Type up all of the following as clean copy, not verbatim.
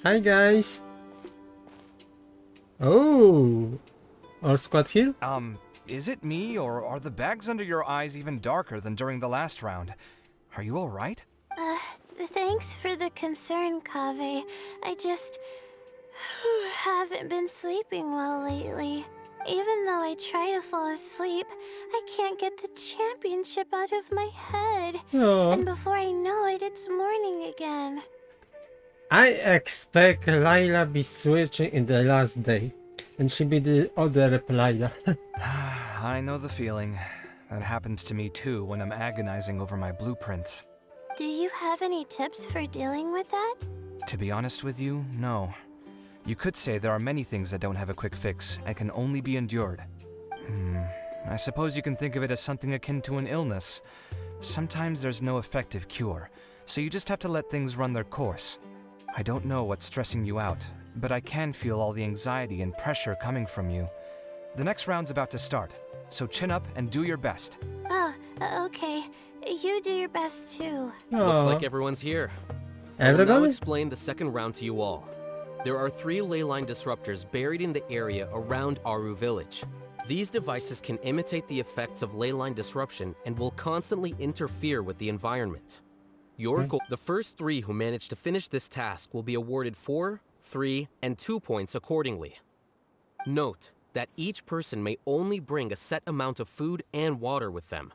Hi guys. Oh, our squad here? Is it me, or are the bags under your eyes even darker than during the last round? Are you alright? Uh, Thanks for the concern, Kaveh. I just haven't been sleeping well lately. Even though I try to fall asleep, I can't get the championship out of my head. Oh, And before I know it, it's morning again. I expect Layla be switching in the last day, and she be the other Layla. I know the feeling. That happens to me too when I'm agonizing over my blueprints. Do you have any tips for dealing with that? To be honest with you, no. You could say there are many things that don't have a quick fix and can only be endured. I suppose you can think of it as something akin to an illness. Sometimes there's no effective cure, so you just have to let things run their course. I don't know what's stressing you out, but I can feel all the anxiety and pressure coming from you. The next round's about to start, so chin up and do your best. Oh, okay. You do your best too. Looks Oh, like everyone's here. I will now everybody? explain the second round to you all. There are 3 ley line disruptors buried in the area around Aru village. These devices can imitate the effects of ley line disruption and will constantly interfere with the environment. Your goal, the first 3 who manage to finish this task will be awarded 4, 3, and 2 points accordingly. Note that each person may only bring a set amount of food and water with them,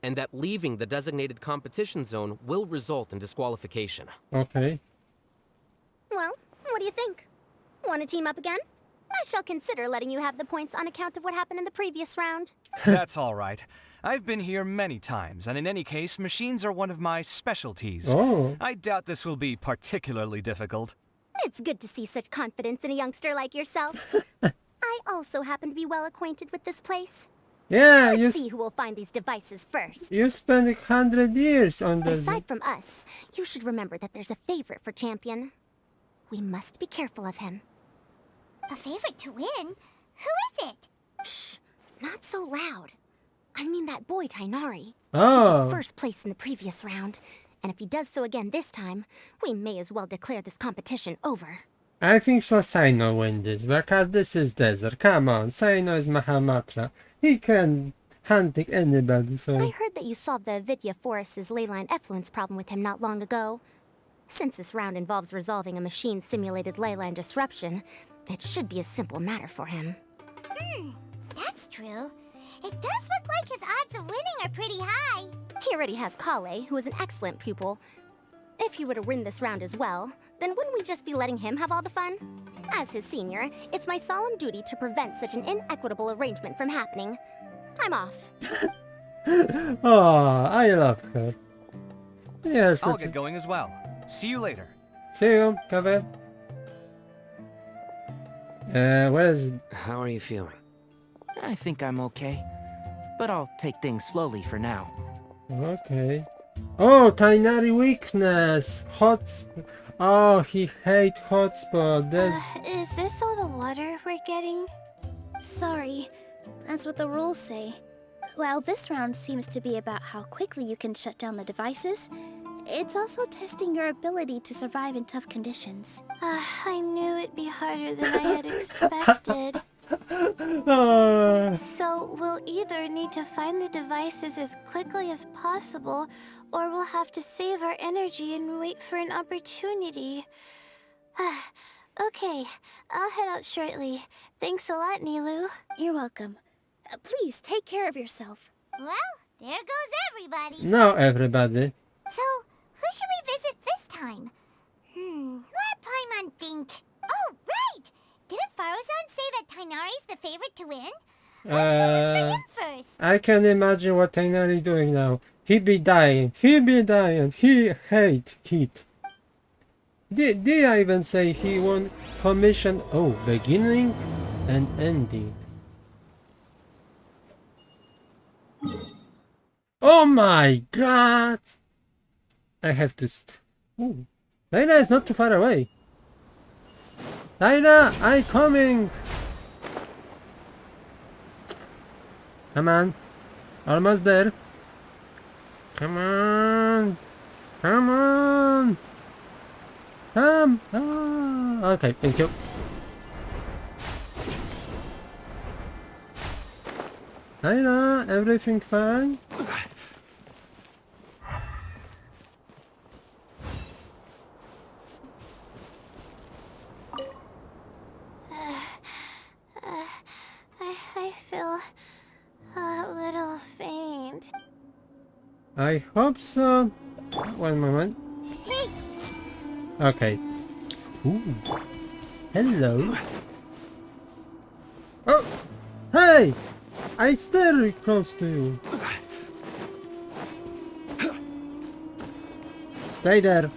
and that leaving the designated competition zone will result in disqualification. Okay. Well, what do you think? Want to team up again? I shall consider letting you have the points on account of what happened in the previous round. That's alright. I've been here many times, and in any case, machines are one of my specialties. Oh, I doubt this will be particularly difficult. It's good to see such confidence in a youngster like yourself. I also happen to be well acquainted with this place. yeah, Let's see who will find these devices first. you spent 100 years on the... Aside from us, you should remember that there's a favorite for champion. We must be careful of him. A favorite to win? Who is it? Shh, not so loud. I mean that boy Tainari. He Oh, took first place in the previous round, and if he does so again this time, we may as well declare this competition over. I think so Saino win this, because this is desert. Come on, Saino is Mahamatra. He can hunting anybody, I so... heard that you solved the Avidya Forest's leyline effluence problem with him not long ago. Since this round involves resolving a machine-simulated leyline disruption, it should be a simple matter for him. That's true. It does look like his odds of winning are pretty high. He already has Kale, who is an excellent pupil. If he were to win this round as well, then wouldn't we just be letting him have all the fun? As his senior, it's my solemn duty to prevent such an inequitable arrangement from happening. I'm off. Oh, I love her. Yes, I'll that's get going as well. See you later. See you, Kaveh. Where is... How are you feeling? I think I'm okay, but I'll take things slowly for now. Okay. Oh, Tainari weakness. Oh, he hates hotspot. That's... Is this all the water we're getting? Sorry, that's what the rules say. While this round seems to be about how quickly you can shut down the devices, it's also testing your ability to survive in tough conditions. I knew it'd be harder than I had expected. Oh, So we'll either need to find the devices as quickly as possible, or we'll have to save our energy and wait for an opportunity. Okay, I'll head out shortly. Thanks a lot, Nilu. You're welcome. Please take care of yourself. Well, there goes everybody. no, everybody. So, who should we visit this time? Let Paimon think. Oh, right! Didn't Farozan say that Tainari's the favorite to win? Let's go look for him first. I can imagine what Tainari doing now. He be dying. He be dying. He hate heat. Did I even say he won commission? Oh, beginning and ending. Oh my god! I have to... Ooh. Layla is not too far away. Layla, I coming! Come on. Almost there. Come on. Come on. Come! Ah, okay, thank you. Layla, everything fine? I feel a little faint. I hope so. One moment. Hey, Okay. Ooh. Hello. Oh! Hey! I stay close to you. Stay there.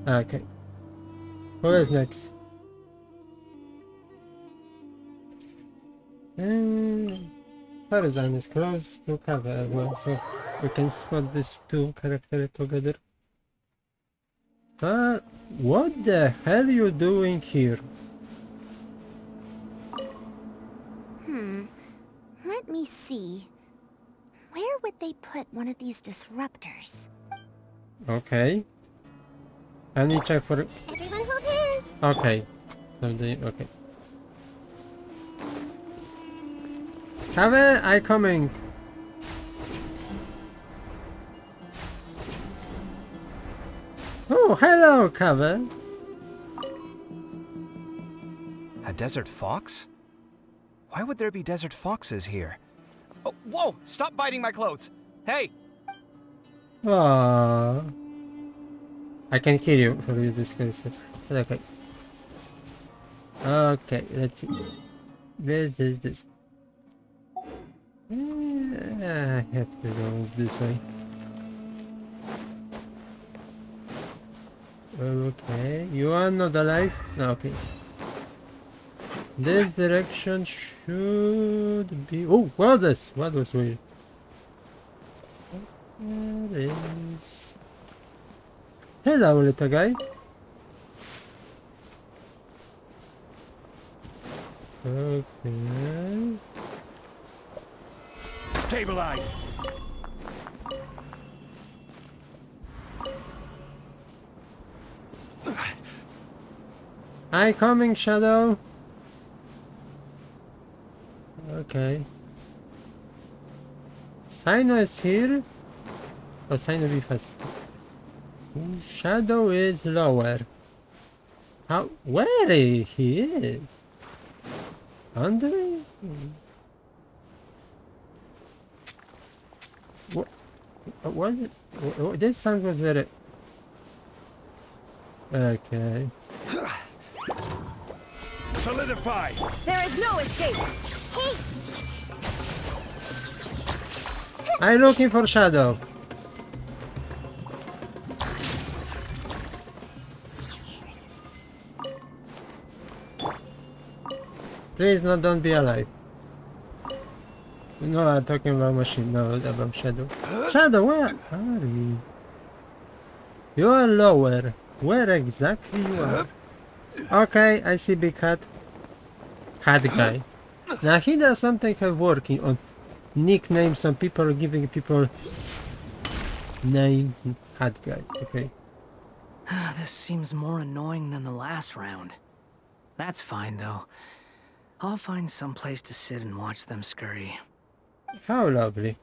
Okay. Who is next? Horizon is close to cover as well, so we can spot these two characters together. What the hell are you doing here? Let me see. Where would they put one of these disruptors? Okay. I need to check for... everyone hold hands. Okay. So they... Okay. Have I coming? Oh, hello, Kave. A desert fox? Why would there be desert foxes here? Oh, whoa! Stop biting my clothes! Hey! Aww. I can kill you for this case. Okay. Okay, let's see. This. I have to go this way. Okay, you are not alive? No, okay. This direction should be... Oh, what is? What was weird? There is... Hello, little guy. Okay. Stabilize. I coming, Shadow. Okay. Sino is here. Oh, Sino be fast. Shadow is lower. How? Where is he? Under? What? What? This sound was very... Okay. Solidify. There is no escape. I'm looking for Shadow. Please, no, don't be alive. No, I'm talking about machine, no, about Shadow. Shadow, where are you? You are lower. Where exactly you are? Okay, I see big hat. Hat guy. Now he does something have working on nicknames. Some people are giving people name hat guy. Okay. This seems more annoying than the last round. That's fine, though. I'll find some place to sit and watch them scurry. How lovely.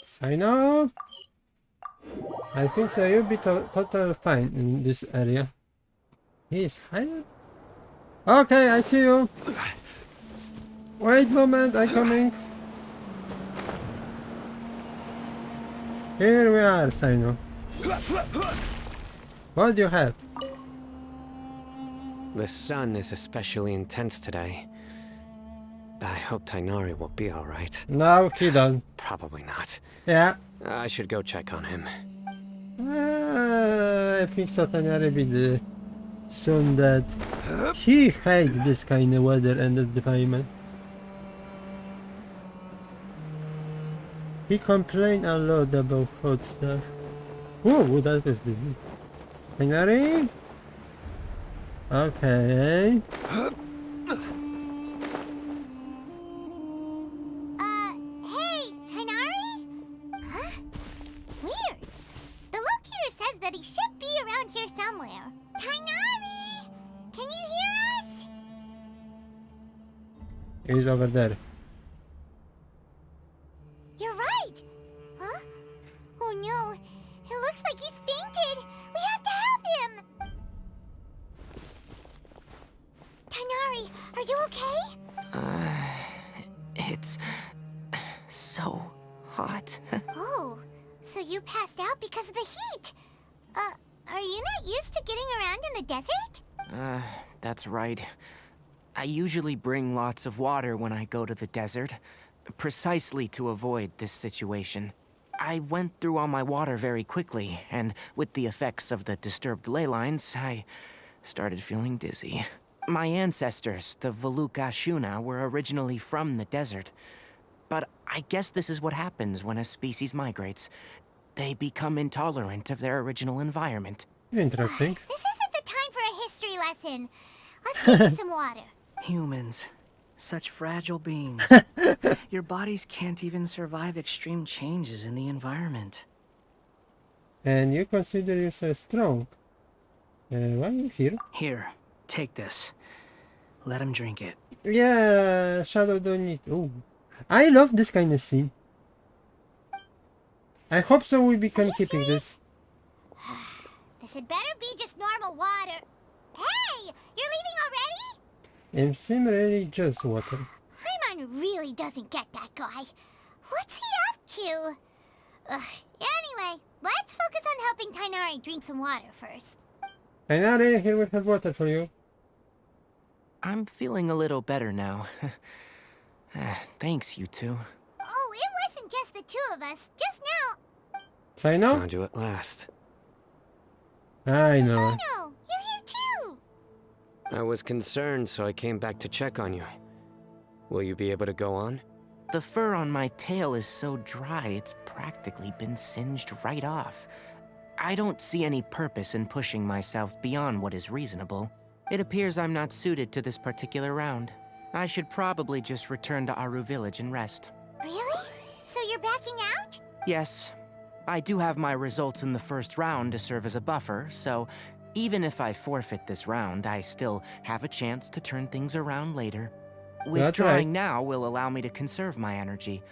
Sign up. I think so. You'll be totally fine in this area. He is higher. Okay, I see you. Wait a moment, I'm coming. Here we are, Sino. What do you have? The sun is especially intense today. I hope Tainari will be alright. No, he don't. Probably not. Yeah. I should go check on him. I think Satanari be the soon dead. He hates this kind of weather and environment. He complained a lot about hot stuff. Whoa, that was the Tainari? Okay. Hey, Tainari? Huh? He's over there. You're right! Huh? Oh no, it looks like he's fainted! We have to help him! Tainari, are you okay? It's so hot. Oh, so you passed out because of the heat! Are you not used to getting around in the desert? That's right. I usually bring lots of water when I go to the desert, precisely to avoid this situation. I went through all my water very quickly, and with the effects of the disturbed ley lines, I started feeling dizzy. My ancestors, the Voluka Shuna, were originally from the desert. But I guess this is what happens when a species migrates. They become intolerant of their original environment. Interesting. This isn't the time for a history lesson. Let's get you some water. Humans. Such fragile beings. Your bodies can't even survive extreme changes in the environment. And you consider yourself strong. Why are you here? Here, take this. Let him drink it. Yeah, Shadow don't need. Oh, I love this kind of scene. I hope so. We become keeping this. This had better be just normal water. Hey, you're leaving already? It seems really just water. Paimon really doesn't get that guy. What's he up to? Anyway, let's focus on helping Tainari drink some water first. Tainari, here we have water for you. I'm feeling a little better now. Thanks, you two. Oh, it wasn't just the two of us. Just now. Say no? Found you at last. I know. No, you're here too. I was concerned, so I came back to check on you. Will you be able to go on? The fur on my tail is so dry, it's practically been singed right off. I don't see any purpose in pushing myself beyond what is reasonable. It appears I'm not suited to this particular round. I should probably just return to Aru Village and rest. Really? So you're backing out? Yes. I do have my results in the first round to serve as a buffer, so even if I forfeit this round, I still have a chance to turn things around later. Withdrawing now will allow me to conserve my energy.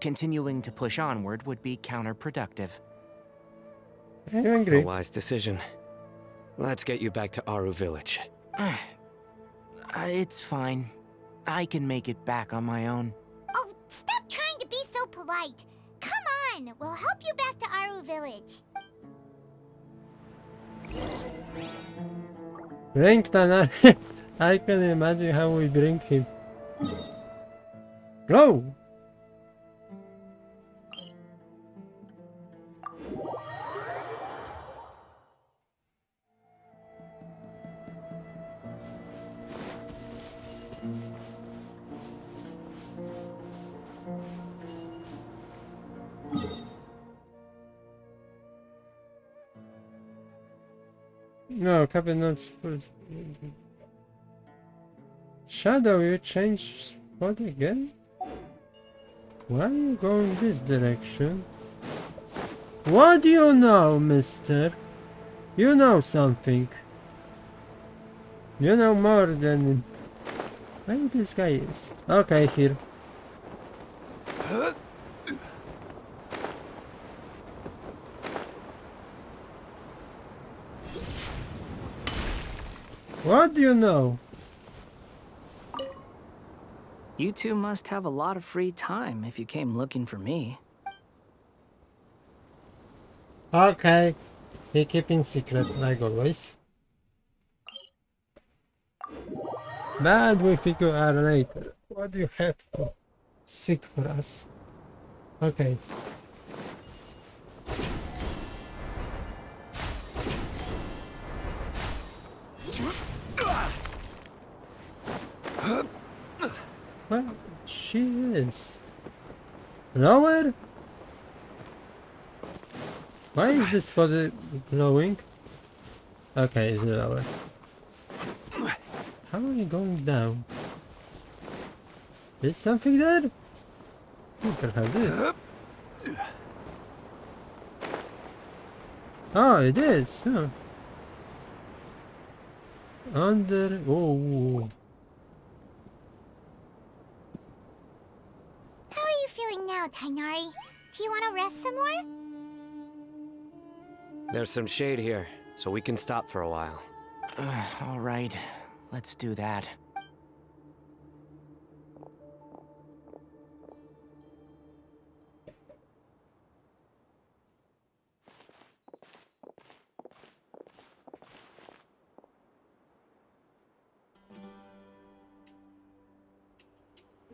Continuing to push onward would be counterproductive. I'm A angry. wise decision. Let's get you back to Aru Village. It's fine. I can make it back on my own. Oh, stop trying to be so polite. Come on, we'll help you back to Aru Village. Bring Tainari. I can imagine how we bring him. Go! No, cabin not supposed. Shadow, you changed spot again? Why are you going this direction? What do you know, mister? You know something. You know more than... Where this guy is? Okay, here. What do you know? You two must have a lot of free time if you came looking for me. Okay. He keeping secret, like always. But we figure out later. What do you have to seek for us? Okay. Well, she is. Lower? Why is this spot glowing? Okay, it's lower. How are you going down? Is something there? You can have this. Oh, it is. Huh. Under. Oh. feeling now, Tainari? Do you want to rest some more? There's some shade here, so we can stop for a while. All right, let's do that.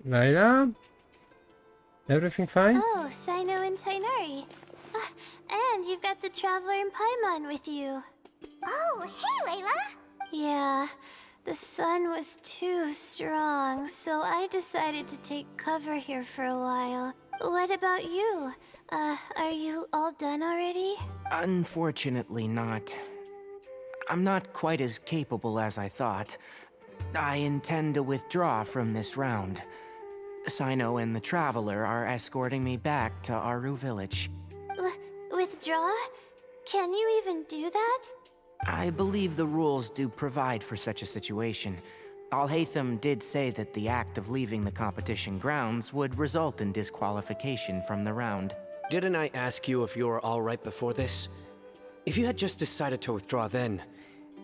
Layla? Everything fine? Oh, Sino and Tainari. And you've got the Traveler and Paimon with you. Oh, hey, Layla! Yeah, the sun was too strong, so I decided to take cover here for a while. What about you? Are you all done already? Unfortunately not. I'm not quite as capable as I thought. I intend to withdraw from this round. Sino and the Traveler are escorting me back to Aru Village. Withdraw? Can you even do that? I believe the rules do provide for such a situation. Alhaitham did say that the act of leaving the competition grounds would result in disqualification from the round. Didn't I ask you if you were alright before this? If you had just decided to withdraw then,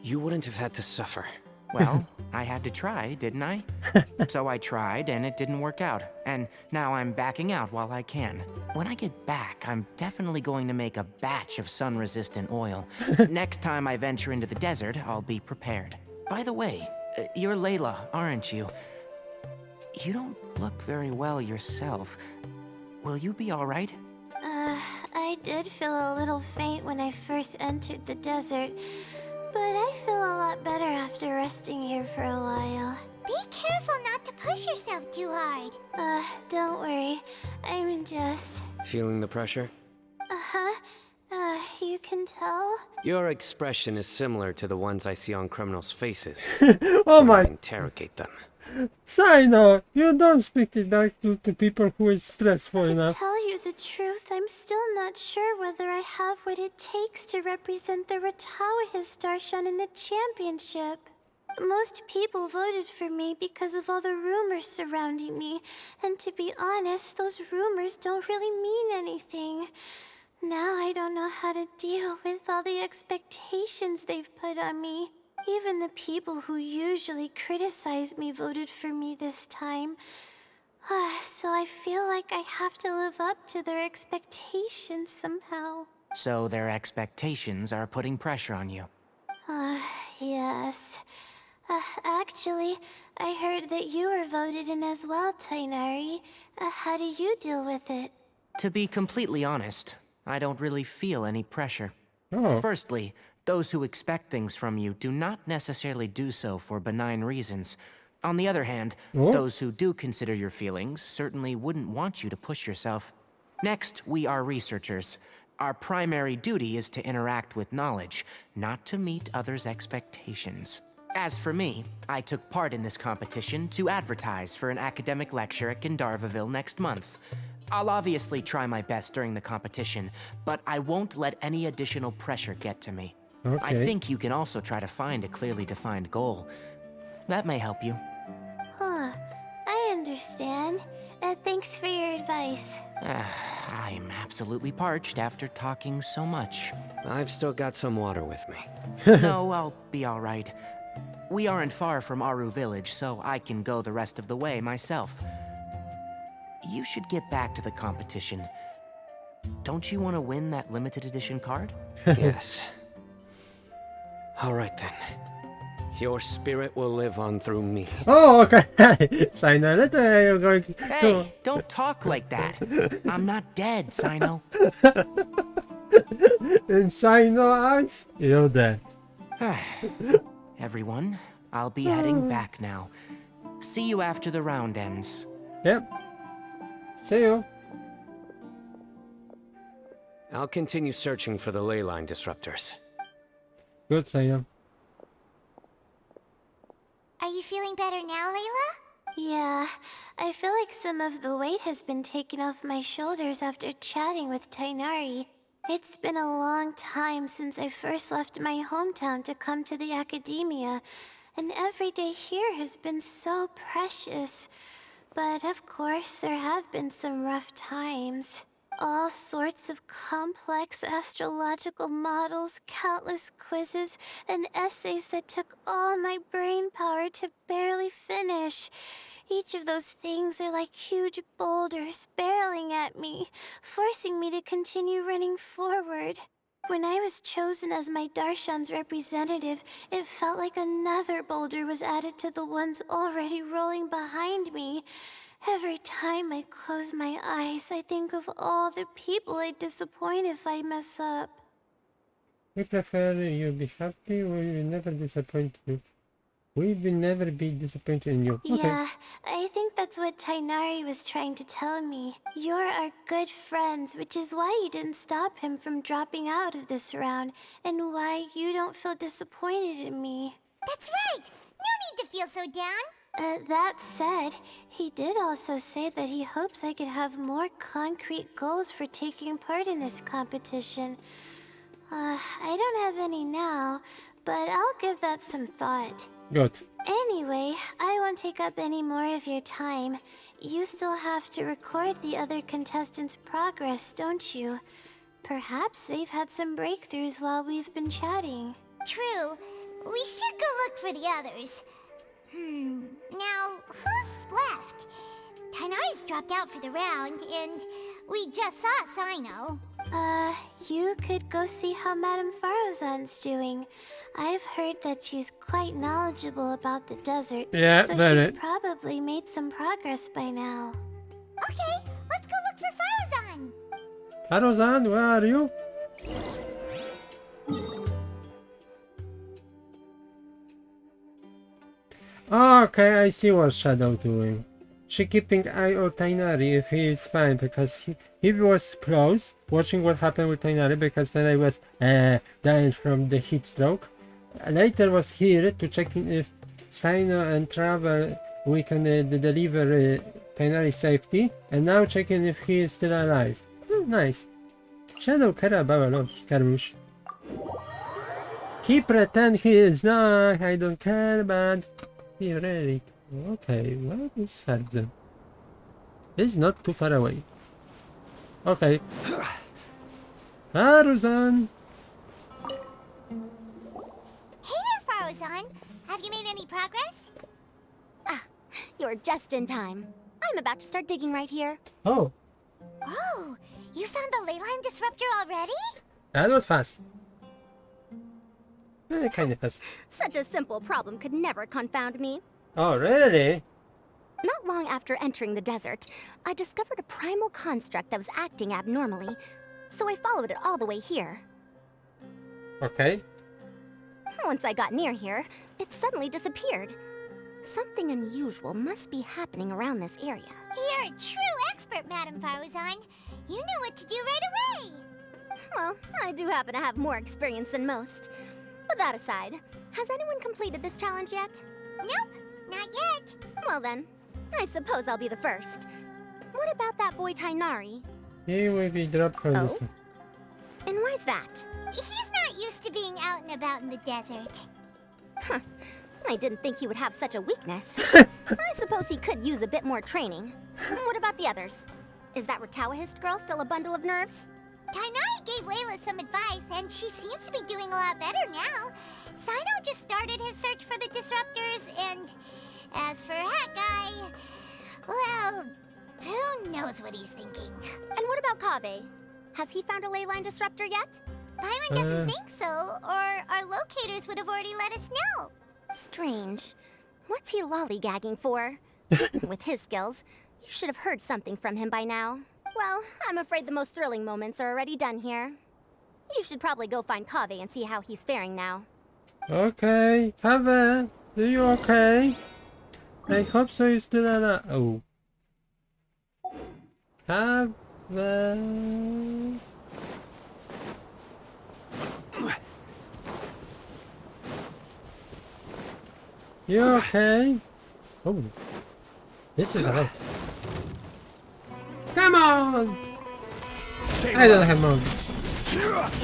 you wouldn't have had to suffer. Well, I had to try, didn't I? So I tried, and it didn't work out. And now I'm backing out while I can. When I get back, I'm definitely going to make a batch of sun-resistant oil. Next time I venture into the desert, I'll be prepared. By the way, you're Layla, aren't you? You don't look very well yourself. Will you be all right? I did feel a little faint when I first entered the desert, but I feel a lot better after resting here for a while. Be careful not to push yourself too hard. Don't worry. I'm just... Feeling the pressure? Uh-huh. You can tell? Your expression is similar to the ones I see on criminals' faces Oh when I my... interrogate them. Sino, you don't speak it like to people who is stressful To enough. tell you the truth, I'm still not sure whether I have what it takes to represent the Ratawa Darshan in the championship. Most people voted for me because of all the rumors surrounding me, and to be honest, those rumors don't really mean anything. Now I don't know how to deal with all the expectations they've put on me. Even the people who usually criticize me voted for me this time. So I feel like I have to live up to their expectations somehow. So their expectations are putting pressure on you. Yes. Actually, I heard that you were voted in as well, Tainari. How do you deal with it? To be completely honest, I don't really feel any pressure. Oh. Firstly, those who expect things from you do not necessarily do so for benign reasons. On the other hand, Oh. those who do consider your feelings certainly wouldn't want you to push yourself. Next, we are researchers. Our primary duty is to interact with knowledge, not to meet others' expectations. As for me, I took part in this competition to advertise for an academic lecture at Gandharvaville next month. I'll obviously try my best during the competition, but I won't let any additional pressure get to me. Okay. I think you can also try to find a clearly defined goal. That may help you. Huh. I understand. Thanks for your advice. I'm absolutely parched after talking so much. I've still got some water with me. No, I'll be all right. We aren't far from Aru Village, so I can go the rest of the way myself. You should get back to the competition. Don't you want to win that limited edition card? Yes. Alright then. Your spirit will live on through me. Oh, okay. Sino, let's you're going to... Hey, don't talk like that. I'm not dead, Sino. In Sino eyes, you're dead. Everyone, I'll be heading back now. See you after the round ends. Yep. See you. I'll continue searching for the ley line disruptors. Good, Sino. Are you feeling better now, Layla? Yeah, I feel like some of the weight has been taken off my shoulders after chatting with Tainari. It's been a long time since I first left my hometown to come to the academia, and every day here has been so precious. But of course, there have been some rough times. All sorts of complex astrological models, countless quizzes, and essays that took all my brain power to barely finish. Each of those things are like huge boulders barreling at me, forcing me to continue running forward. When I was chosen as my Darshan's representative, it felt like another boulder was added to the ones already rolling behind me. Every time I close my eyes, I think of all the people I'd disappoint if I mess up. We prefer you be happy, we will never disappoint you. We will never be disappointed in you. Okay. Yeah, I think that's what Tainari was trying to tell me. You're our good friends, which is why you didn't stop him from dropping out of this round, and why you don't feel disappointed in me. That's right! No need to feel so down! That said, he did also say that he hopes I could have more concrete goals for taking part in this competition. I don't have any now, but I'll give that some thought. Good. Anyway, I won't take up any more of your time. You still have to record the other contestants' progress, don't you? Perhaps they've had some breakthroughs while we've been chatting. True. We should go look for the others. Now, who's left? Tainari's dropped out for the round, and we just saw Sino. You could go see how Madame Farozan's doing. I've heard that she's quite knowledgeable about the desert, Yeah, so very. she's probably made some progress by now. Okay, let's go look for Farozan. Farozan, where are you? Okay, I see what Shadow doing. She keeping eye on Tainari if he is fine, because he was close watching what happened with Tainari, because Tainari was dying from the heat stroke. Later was here to check in if Sino and Travel we can deliver Tainari's safety, and now checking if he is still alive. Nice. Shadow care about a lot, Scaramouche. He pretend he is not, I don't care, but he really... Okay, where is Hudson? It's not too far away. Okay. Farozan! Hey there, Farozan. Have you made any progress? You're just in time. I'm about to start digging right here. Oh, Oh, you found the leyline disruptor already? that was fast. Kind of fast. Such a simple problem could never confound me. Oh, really? Not long after entering the desert, I discovered a primal construct that was acting abnormally, so I followed it all the way here. Okay. Once I got near here, it suddenly disappeared. Something unusual must be happening around this area. You're a true expert, Madame Farozan. You knew what to do right away. Well, I do happen to have more experience than most. But that aside, has anyone completed this challenge yet? Nope, not yet. Well then, I suppose I'll be the first. What about that boy Tainari? He will be dropped from this Oh? one. And why's that? He's not used to being out and about in the desert. Huh. I didn't think he would have such a weakness. I suppose he could use a bit more training. What about the others? Is that Ratawahist girl still a bundle of nerves? Tainari gave Layla some advice, and she seems to be doing a lot better now. Sino just started his search for the disruptors, and as for Hat-Guy, well, who knows what he's thinking. And what about Kaveh? Has he found a leyline disruptor yet? Paimon doesn't think so, or our locators would have already let us know. Strange. What's he lollygagging for? With his skills, you should have heard something from him by now. Well, I'm afraid the most thrilling moments are already done here. You should probably go find Kaveh and see how he's faring now. Okay, Kaveh, are you okay? I hope so. You're still alive. Oh. Kaveh. You okay? Oh. This is hard. Come on! I don't have mode.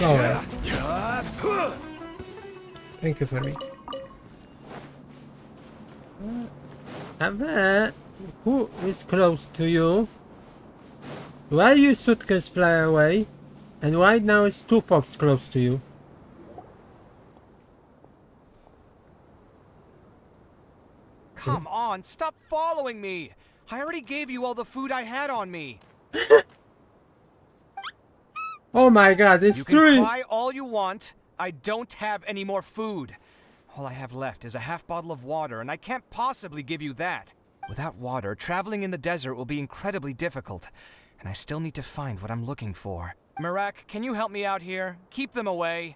Oh, thank you for me. Kaveh, Who is close to you? Why your suitcase fly away? And right now is two fox close to you. Come on, stop following me! I already gave you all the food I had on me. Oh my god, it's You can three! cry all you want. I don't have any more food. All I have left is a half bottle of water, and I can't possibly give you that. Without water, traveling in the desert will be incredibly difficult, and I still need to find what I'm looking for. Marak, can you help me out here? Keep them away.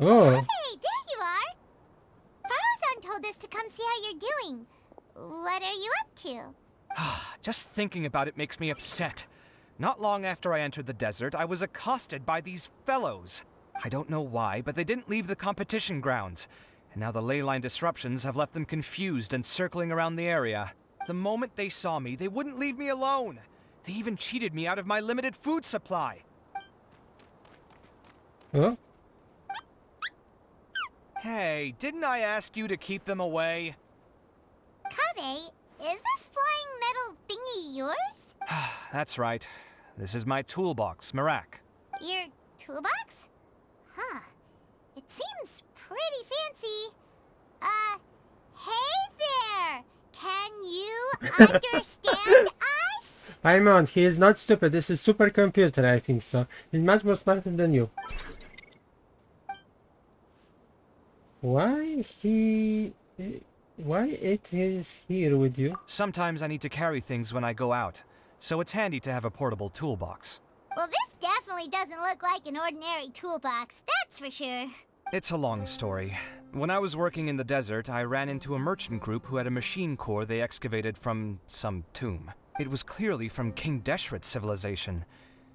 Oh. Hey, there you are! Farozan told us to come see how you're doing. What are you up to? Just thinking about it makes me upset. Not long after I entered the desert, I was accosted by these fellows. I don't know why, but they didn't leave the competition grounds. And now the ley line disruptions have left them confused and circling around the area. The moment they saw me, they wouldn't leave me alone. They even cheated me out of my limited food supply. Huh? Hey, didn't I ask you to keep them away? Kaveh, is this flying metal thingy yours? That's right. This is my toolbox, Marak. Your toolbox? Huh. It seems pretty fancy. Hey there! Can you understand us? Paimon, he is not stupid. This is supercomputer, I think so. He's much more smarter than you. Why it is here with you? Sometimes I need to carry things when I go out, so it's handy to have a portable toolbox. Well, this definitely doesn't look like an ordinary toolbox, that's for sure. It's a long story. When I was working in the desert, I ran into a merchant group who had a machine core they excavated from some tomb. It was clearly from King Deshret's civilization.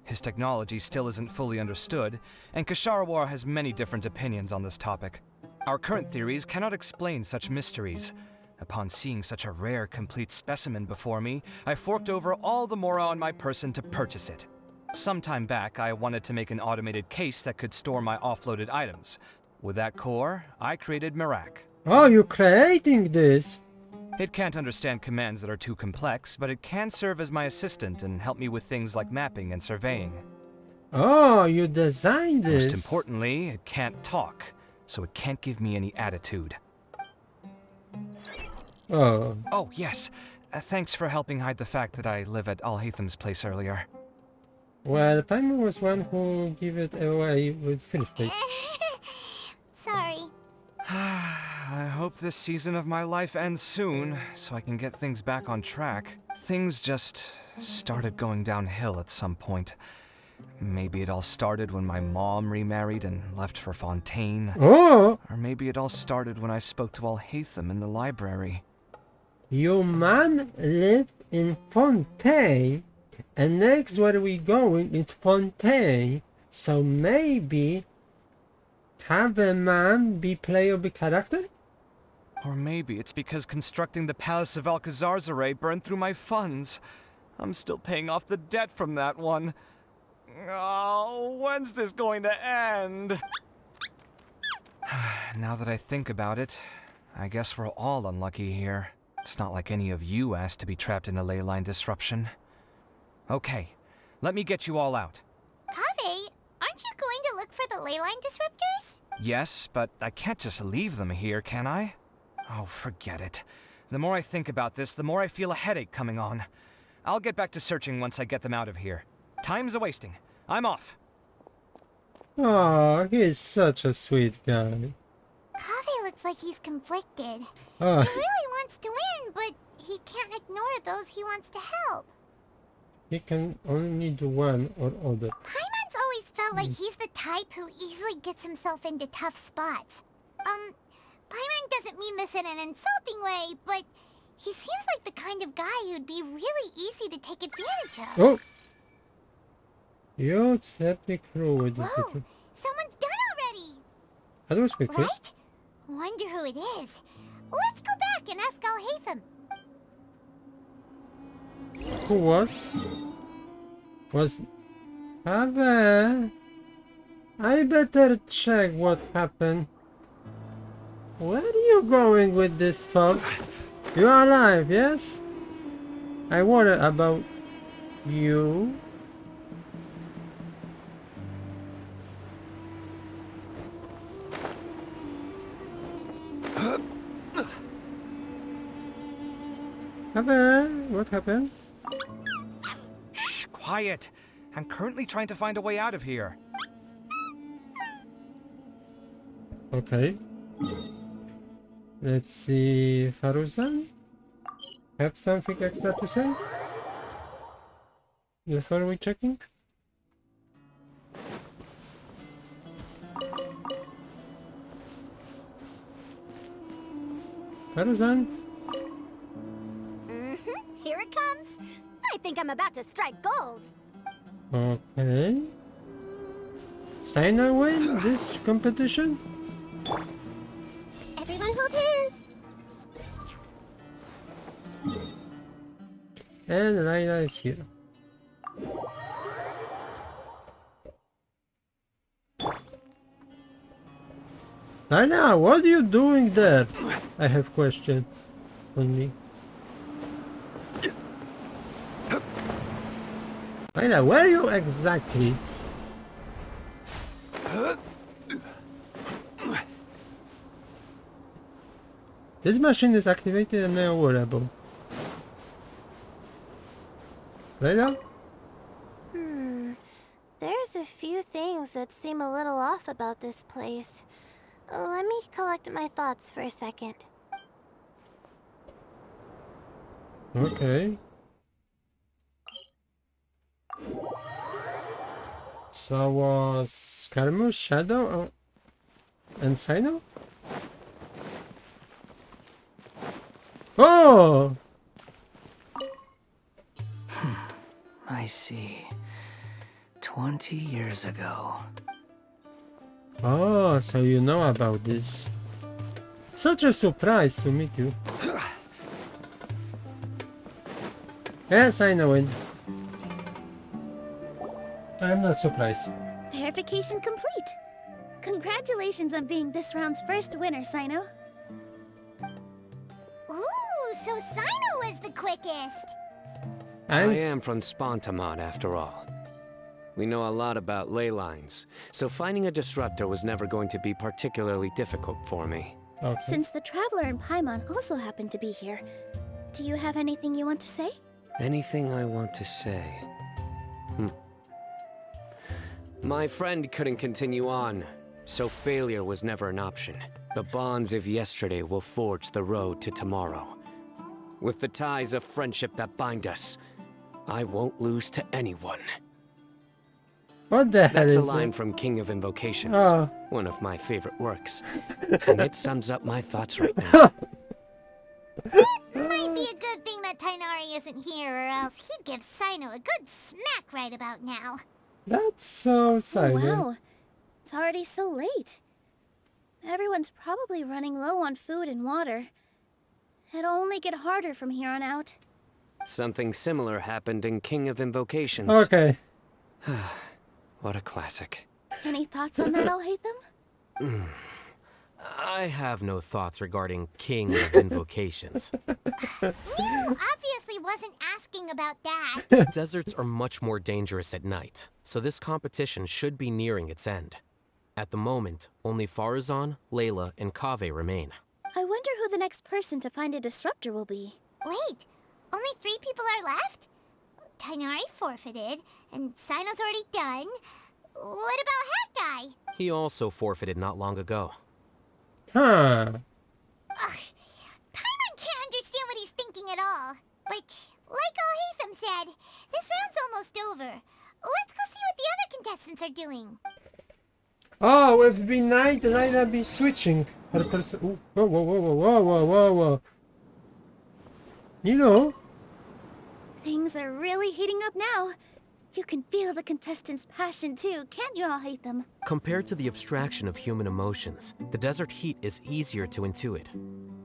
His technology still isn't fully understood, and Kasharawar has many different opinions on this topic. Our current theories cannot explain such mysteries. Upon seeing such a rare, complete specimen before me, I forked over all the mora on my person to purchase it. Some time back, I wanted to make an automated case that could store my offloaded items. With that core, I created Marak. Oh, you're creating this! It can't understand commands that are too complex, but it can serve as my assistant and help me with things like mapping and surveying. Oh, you designed this! Most importantly, it can't talk, so it can't give me any attitude. Oh. Oh, yes. Thanks for helping hide the fact that I live at Al-Haytham's place earlier. Well, Paimon was one who gave it away with finished place. Sorry. I hope this season of my life ends soon, so I can get things back on track. Things just started going downhill at some point. Maybe it all started when my mom remarried and left for Fontaine. Oh! Or maybe it all started when I spoke to Al-Haytham in the library. Your man live in Fontaine, and next where we going is Fontaine. So maybe have a man be playable character? Or maybe it's because constructing the Palace of Alcazar's burned through my funds. I'm still paying off the debt from that one. Oh, when's this going to end? Now that I think about it, I guess we're all unlucky here. It's not like any of you asked to be trapped in a ley line disruption. Okay, let me get you all out. Kaveh, aren't you going to look for the ley line disruptors? Yes, but I can't just leave them here, can I? Oh, forget it. The more I think about this, the more I feel a headache coming on. I'll get back to searching once I get them out of here. Time's a-wasting. I'm off. Oh, he is such a sweet guy. Kaveh looks like he's conflicted. Oh. He really wants to win, but he can't ignore those he wants to help. He can only do one or other. Paimon's always felt like he's the type who easily gets himself into tough spots. Paimon doesn't mean this in an insulting way, but he seems like the kind of guy who'd be really easy to take advantage of. Oh! You accept the crew with the Whoa! Someone's done already! That was quick. Right? Wonder who it is. Let's go back and ask Al-Haytham. Who was? Ave. I better check what happened. Where are you going with this stuff? You are alive, yes? I worry about you. What happened? Shh, quiet. I'm currently trying to find a way out of here. Okay. Let's see, Faruzan? Have something extra to say? Before we checking? Faruzan? Here it comes. I think I'm about to strike gold. Okay. Signer win this competition? Everyone hold hands. And Layla is here. Layla, what are you doing there? I have question on me. Layla, where are you exactly? This machine is activated and now wearable. Layla? There's a few things that seem a little off about this place. Let me collect my thoughts for a second. Okay. So was Skirmish, Shadow, and Sino? Oh! I see. 20 years ago. Oh, so you know about this. Such a surprise to meet you. Yes, I know it. I'm not surprised. Verification complete. Congratulations on being this round's first winner, Sino. Ooh, so Sino was the quickest. I am from Spontamod, after all. We know a lot about ley lines, so finding a disruptor was never going to be particularly difficult for me. Okay. Since the Traveler and Paimon also happen to be here, do you have anything you want to say? Anything I want to say? My friend couldn't continue on, so failure was never an option. The bonds of yesterday will forge the road to tomorrow. With the ties of friendship that bind us, I won't lose to anyone. What the hell That's is a line that? from King of Invocations, Oh. one of my favorite works. And it sums up my thoughts right now. Might be a good thing that Tainari isn't here, or else he'd give Sino a good smack right about now. That's so Oh, silent. wow. It's already so late. Everyone's probably running low on food and water. It'll only get harder from here on out. Something similar happened in King of Invocations. Okay. What a classic. Any thoughts on that, Alhaitham? I have no thoughts regarding King of Invocations. Nino obviously wasn't asking about that. Deserts are much more dangerous at night, so this competition should be nearing its end. At the moment, only Farazan, Layla, and Kaveh remain. I wonder who the next person to find a disruptor will be. Wait, only 3 people are left? Tainari forfeited, and Sino's already done. What about Hat Guy? He also forfeited not long ago. Huh. Ugh, Paimon can't understand what he's thinking at all. But, like Alhaitham said, this round's almost over. Let's go see what the other contestants are doing. Oh, with B night, Layla be switching her person. Ooh, whoa, whoa, whoa, whoa, whoa, whoa, whoa. You know. Things are really heating up now. You can feel the contestants' passion too, can't you, Alhaitham? Compared to the abstraction of human emotions, the desert heat is easier to intuit.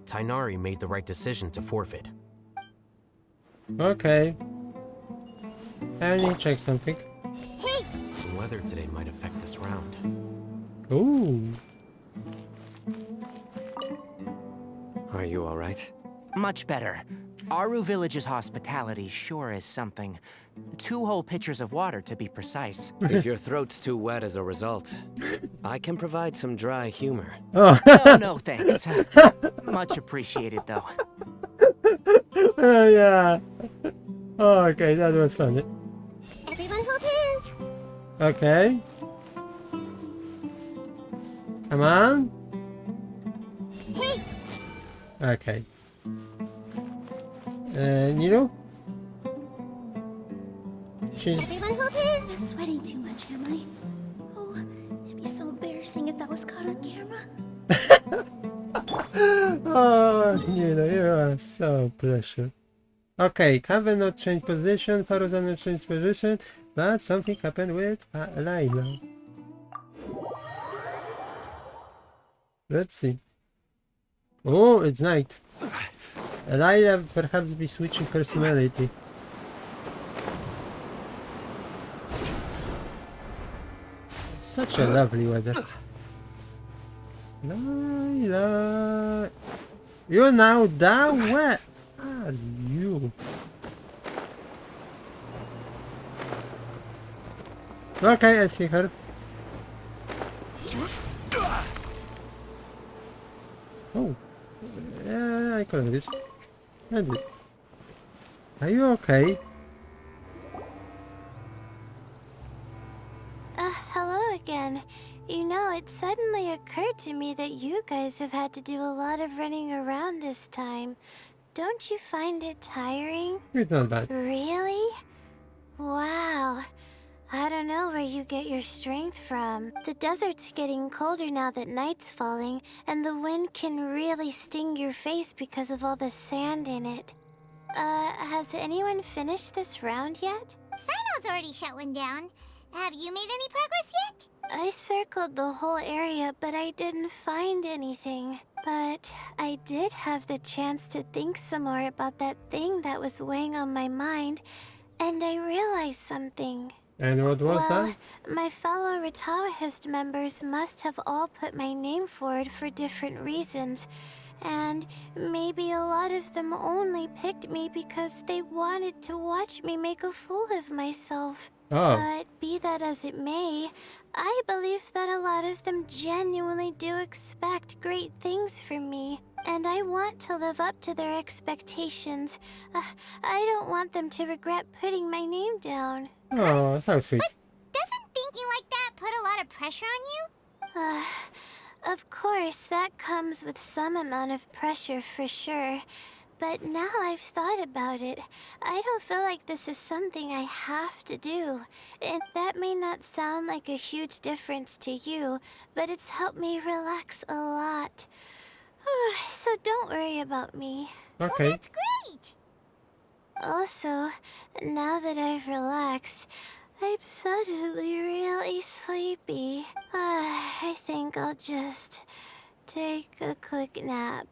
Tainari made the right decision to forfeit. Okay. I need to check something. Hey, The weather today might affect this round. Ooh. Are you alright? Much better. Aru Village's hospitality sure is something. 2 whole pitchers of water, to be precise. If your throat's too wet as a result, I can provide some dry humor. Oh. No, thanks. Much appreciated, though. Yeah. Oh, okay, that was funny. Everyone hold hands. Okay. Come on. Hey, Okay. Nino? She's... everyone hold hands. Not sweating too much, am I? Oh, it'd be so embarrassing if that was caught on camera. Oh, Nino, you are so precious. Okay, Kaveh not change position, Faroza not change position, but something happened with Layla. Let's see. Oh, it's night. Layla perhaps be switching personality. Such a lovely weather. Layla, you're now down. Where are you? Okay, I see her. Oh, yeah, I call this. Are you okay? Hello again. You know, it suddenly occurred to me that you guys have had to do a lot of running around this time. Don't you find it tiring? It's not bad. Really? Wow. I don't know where you get your strength from. The desert's getting colder now that night's falling, and the wind can really sting your face because of all the sand in it. Has anyone finished this round yet? Sino's already shut one down. Have you made any progress yet? I circled the whole area, but I didn't find anything. But I did have the chance to think some more about that thing that was weighing on my mind, and I realized something. And what was that? My fellow Retawahist members must have all put my name forward for different reasons, and maybe a lot of them only picked me because they wanted to watch me make a fool of myself. Oh. But be that as it may, I believe that a lot of them genuinely do expect great things from me, and I want to live up to their expectations. I don't want them to regret putting my name down. Oh, so sweet. Doesn't thinking like that put a lot of pressure on you? Of course, that comes with some amount of pressure for sure. But now I've thought about it, I don't feel like this is something I have to do. And that may not sound like a huge difference to you, but it's helped me relax a lot. So don't worry about me. Okay. Well, that's great. Also, now that I've relaxed, I'm suddenly really sleepy. I think I'll just take a quick nap.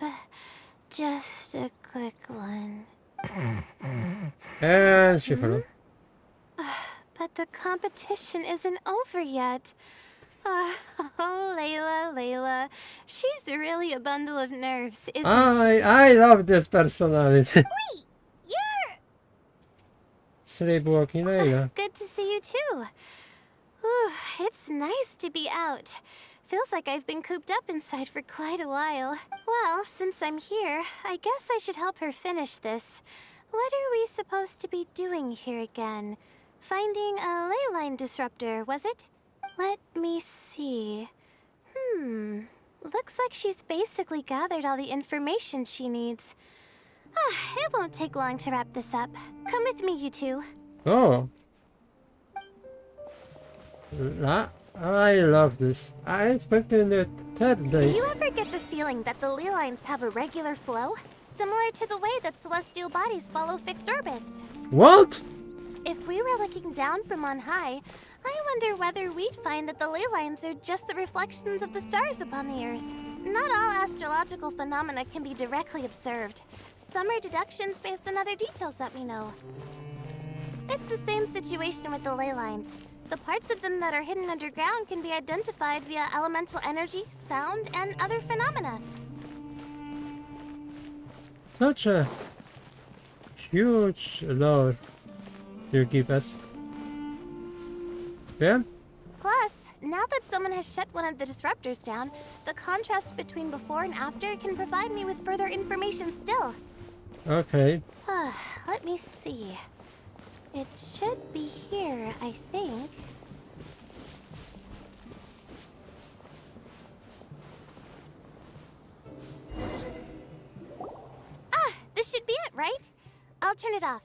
Just a quick one. And she followed. But the competition isn't over yet. Oh, Layla. She's really a bundle of nerves, isn't she? I love this personality. Wait, you're... Sleepwalking Layla. Good to see you too. Ooh, it's nice to be out. Feels like I've been cooped up inside for quite a while. Well, since I'm here, I guess I should help her finish this. What are we supposed to be doing here again? Finding a ley line disruptor, was it? Let me see. Looks like she's basically gathered all the information she needs. It won't take long to wrap this up. Come with me, you two. Oh. I love this. I expected the third Do day. you ever get the feeling that the ley lines have a regular flow? Similar to the way that celestial bodies follow fixed orbits. What? If we were looking down from on high, I wonder whether we'd find that the ley lines are just the reflections of the stars upon the Earth. Not all astrological phenomena can be directly observed. Some are deductions based on other details that we know. It's the same situation with the ley lines. The parts of them that are hidden underground can be identified via elemental energy, sound, and other phenomena. Such a huge load you give us. Yeah? Plus, now that someone has shut one of the disruptors down, the contrast between before and after can provide me with further information still. Okay. Let me see. It should be here, I think. This should be it, right? I'll turn it off.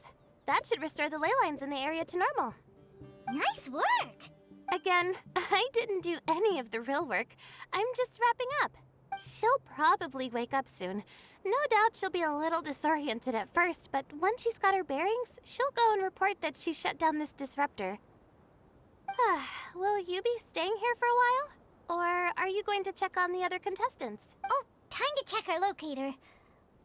That should restore the ley lines in the area to normal. Nice work! Again, I didn't do any of the real work. I'm just wrapping up. She'll probably wake up soon. No doubt she'll be a little disoriented at first, but once she's got her bearings, she'll go and report that she shut down this disruptor. Will you be staying here for a while? Or are you going to check on the other contestants? Oh, time to check our locator.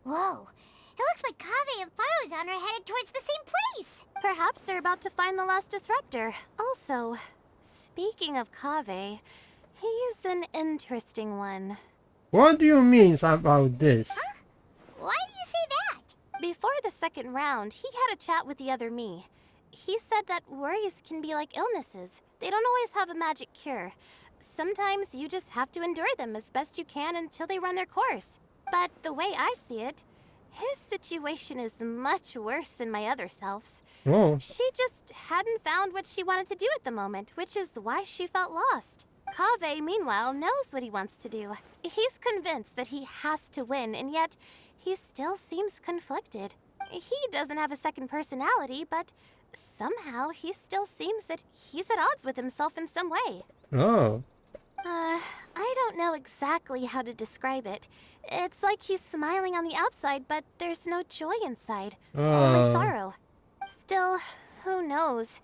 Whoa, it looks like Kaveh and Faruzan are headed towards the same place. Perhaps they're about to find the last disruptor. Also, speaking of Kaveh, he's an interesting one. What do you mean about this? Huh? Why do you say that? Before the second round, he had a chat with the other me. He said that worries can be like illnesses. They don't always have a magic cure. Sometimes you just have to endure them as best you can until they run their course. But the way I see it, his situation is much worse than my other self's. Oh. She just hadn't found what she wanted to do at the moment, which is why she felt lost. Kaveh, meanwhile, knows what he wants to do. He's convinced that he has to win, and yet he still seems conflicted. He doesn't have a second personality, but somehow he still seems that he's at odds with himself in some way. Oh. I don't know exactly how to describe it. It's like he's smiling on the outside, but there's no joy inside. Only sorrow. Still, who knows?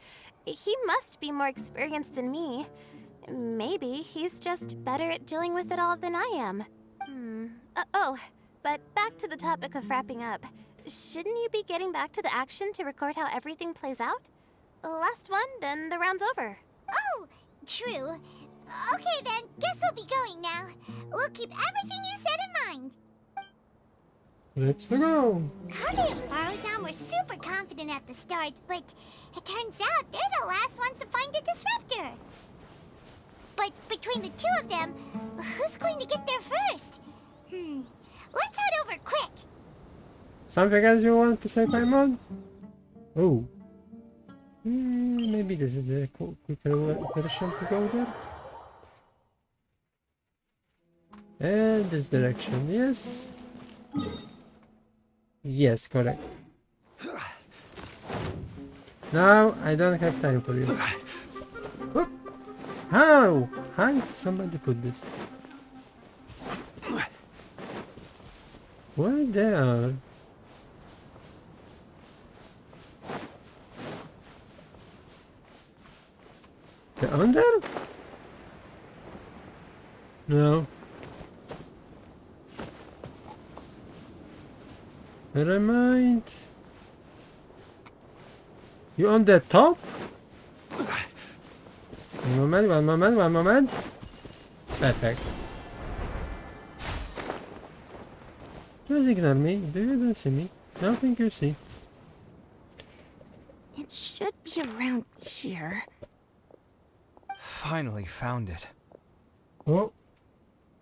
He must be more experienced than me. Maybe he's just better at dealing with it all than I am. But back to the topic of wrapping up. Shouldn't you be getting back to the action to record how everything plays out? Last one, then the round's over. Oh, true. Okay then, guess we'll be going now. We'll keep everything you said in mind. Let's go. Kaveh and Faruzan were super confident at the start, but it turns out they're the last ones to find a disruptor. But between the two of them, who's going to get there first? Let's head over quick. Something else you want to say, Paimon? Oh. Maybe this is a quicker version to go there. And this direction, yes. Yes, correct. Now I don't have time for you. Oop. How? How did somebody put this? Why they are? They're under? No. Never mind. You on the top? One moment. Perfect. Just ignore me. Do you don't see me? Nothing you see. It should be around here. Finally found it. Oh.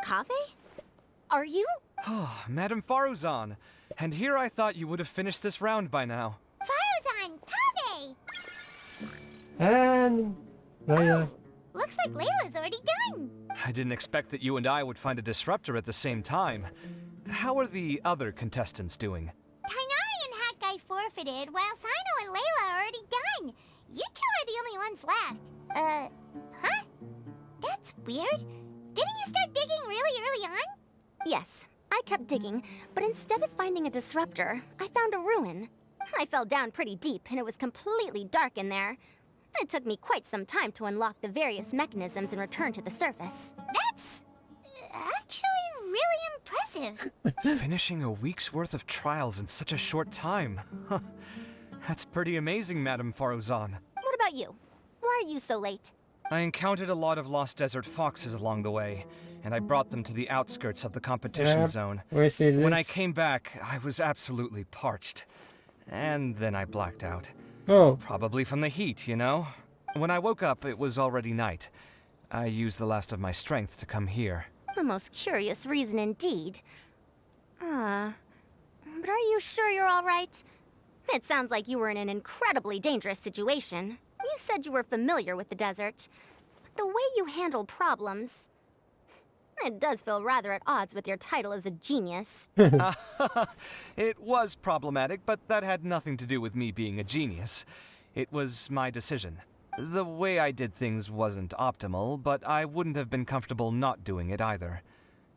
Kaveh? Are you? Oh, Madame Faruzan. And here I thought you would have finished this round by now. Faruzan, Kaveh! And Raya. Looks like Layla's already done. I didn't expect that you and I would find a disruptor at the same time. How are the other contestants doing? Tainari and Hat Guy forfeited, while Sino and Layla are already done. You two are the only ones left. Huh? That's weird. Didn't you start digging really early on? Yes, I kept digging, but instead of finding a disruptor, I found a ruin. I fell down pretty deep, and it was completely dark in there. It took me quite some time to unlock the various mechanisms and return to the surface. That's actually really impressive. Finishing a week's worth of trials in such a short time. Huh. That's pretty amazing, Madame Faruzan. What about you? Why are you so late? I encountered a lot of lost desert foxes along the way, and I brought them to the outskirts of the competition zone. We see this. When I came back, I was absolutely parched. And then I blacked out. Oh, Probably from the heat, you know? When I woke up, it was already night. I used the last of my strength to come here. A most curious reason indeed. But are you sure you're all right? It sounds like you were in an incredibly dangerous situation. You said you were familiar with the desert. But the way you handled problems... It does feel rather at odds with your title as a genius. It was problematic, but that had nothing to do with me being a genius. It was my decision. The way I did things wasn't optimal, but I wouldn't have been comfortable not doing it either.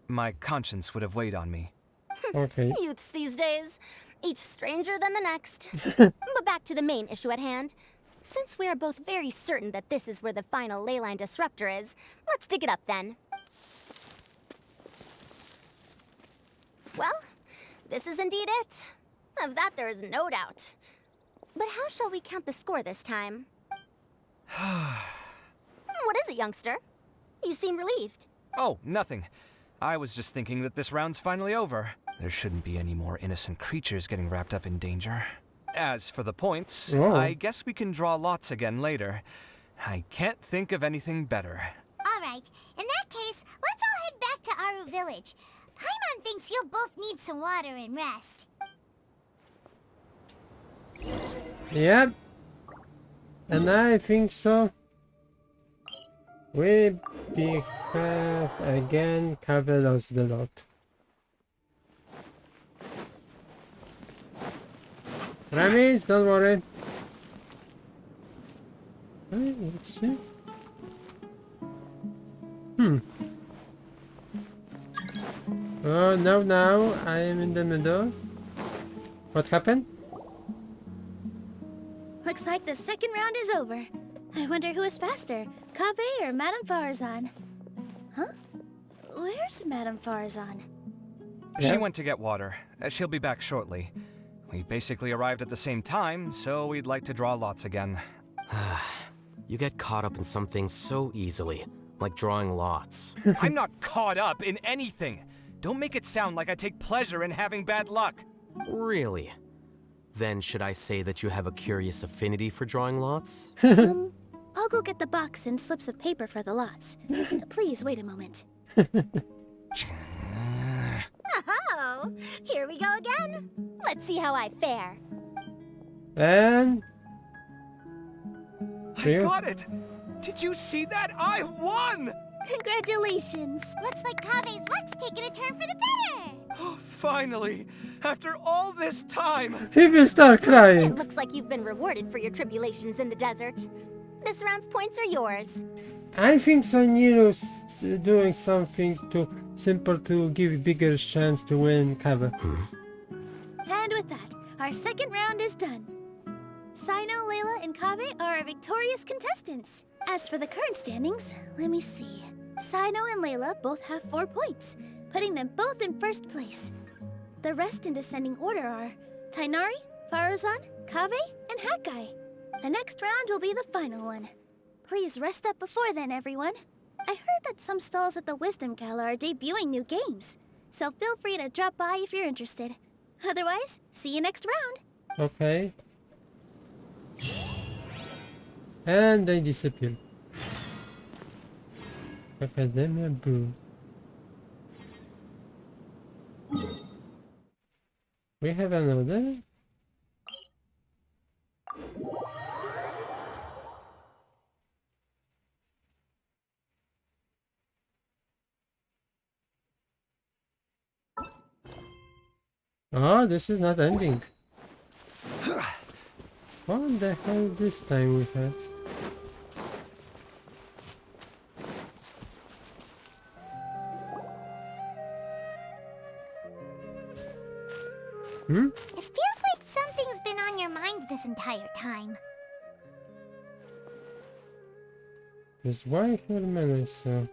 My conscience would have weighed on me. okay. Youths these days, each stranger than the next. But back to the main issue at hand. Since we are both very certain that this is where the final leyline disruptor is, let's dig it up then. Well, this is indeed it. Of that there is no doubt. But how shall we count the score this time? What is it, youngster? You seem relieved. Oh, nothing. I was just thinking that this round's finally over. There shouldn't be any more innocent creatures getting wrapped up in danger. As for the points, Oh. I guess we can draw lots again later. I can't think of anything better. Alright, in that case, let's all head back to Aru Village. Paimon thinks you'll both need some water and rest. Yep. And I think so. We have again covered us the lot. Promise, don't worry. Let's see. Oh, no, now I am in the middle. What happened? Looks like the second round is over. I wonder who is faster, Kaveh or Madame Farazan? Huh? Where's Madame Farazan? She went to get water. She'll be back shortly. We basically arrived at the same time, so we'd like to draw lots again. You get caught up in some things so easily, like drawing lots. I'm not caught up in anything. Don't make it sound like I take pleasure in having bad luck. Really? Then should I say that you have a curious affinity for drawing lots? I'll go get the box and slips of paper for the lots. Please wait a moment. Oh, here we go again. Let's see how I fare. And I got it! Did you see that? I won! Congratulations! Looks like Kaveh's luck's taking a turn for the better. Oh, finally! After all this time! he will start It crying. looks like you've been rewarded for your tribulations in the desert. This round's points are yours. I think Soniro's doing something too simple to give bigger chance to win cover. And with that, our second round is done. Sino, Layla, and Kaveh are our victorious contestants. As for the current standings, let me see. Sino and Layla both have 4 points, putting them both in first place. The rest in descending order are Tainari, Farazan, Kaveh, and Hakai. The next round will be the final one. Please rest up before then, everyone. I heard that some stalls at the Wisdom Gala are debuting new games, so feel free to drop by if you're interested. Otherwise, see you next round. Okay. And they disappear. Academia Brew. We have another. Oh, this is not ending. What the hell this time we have? It feels like something's been on your mind this entire time. His wife or Melissa?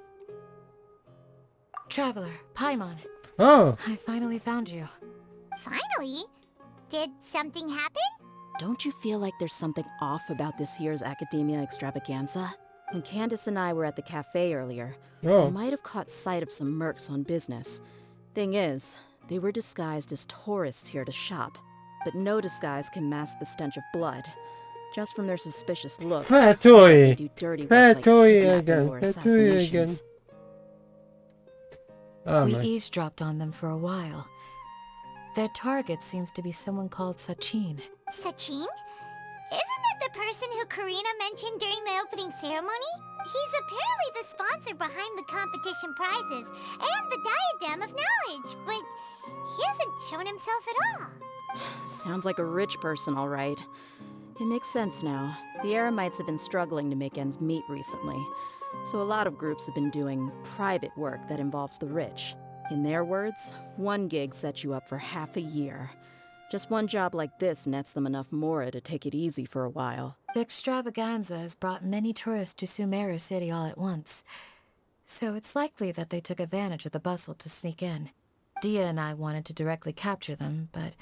Traveler, Paimon, Oh! I finally found you. Finally? Did something happen? Don't you feel like there's something off about this year's Academia Extravaganza? When Candace and I were at the cafe earlier, Oh. I might have caught sight of some mercs on business. Thing is, they were disguised as tourists here to shop, but no disguise can mask the stench of blood. Just from their suspicious looks, they Fatui! do dirty work like Fatui kidnapping again. or Fatui again. assassinations. Oh We my. eavesdropped on them for a while. Their target seems to be someone called Sachin. Sachin? Isn't that the person who Karina mentioned during the opening ceremony? He's apparently the sponsor behind the competition prizes and the Diadem of Knowledge, but he hasn't shown himself at all. Sounds like a rich person, all right. It makes sense now. The Eremites have been struggling to make ends meet recently, so a lot of groups have been doing private work that involves the rich. In their words, one gig sets you up for half a year. Just one job like this nets them enough mora to take it easy for a while. The extravaganza has brought many tourists to Sumeru City all at once, so it's likely that they took advantage of the bustle to sneak in. Dia and I wanted to directly capture them, but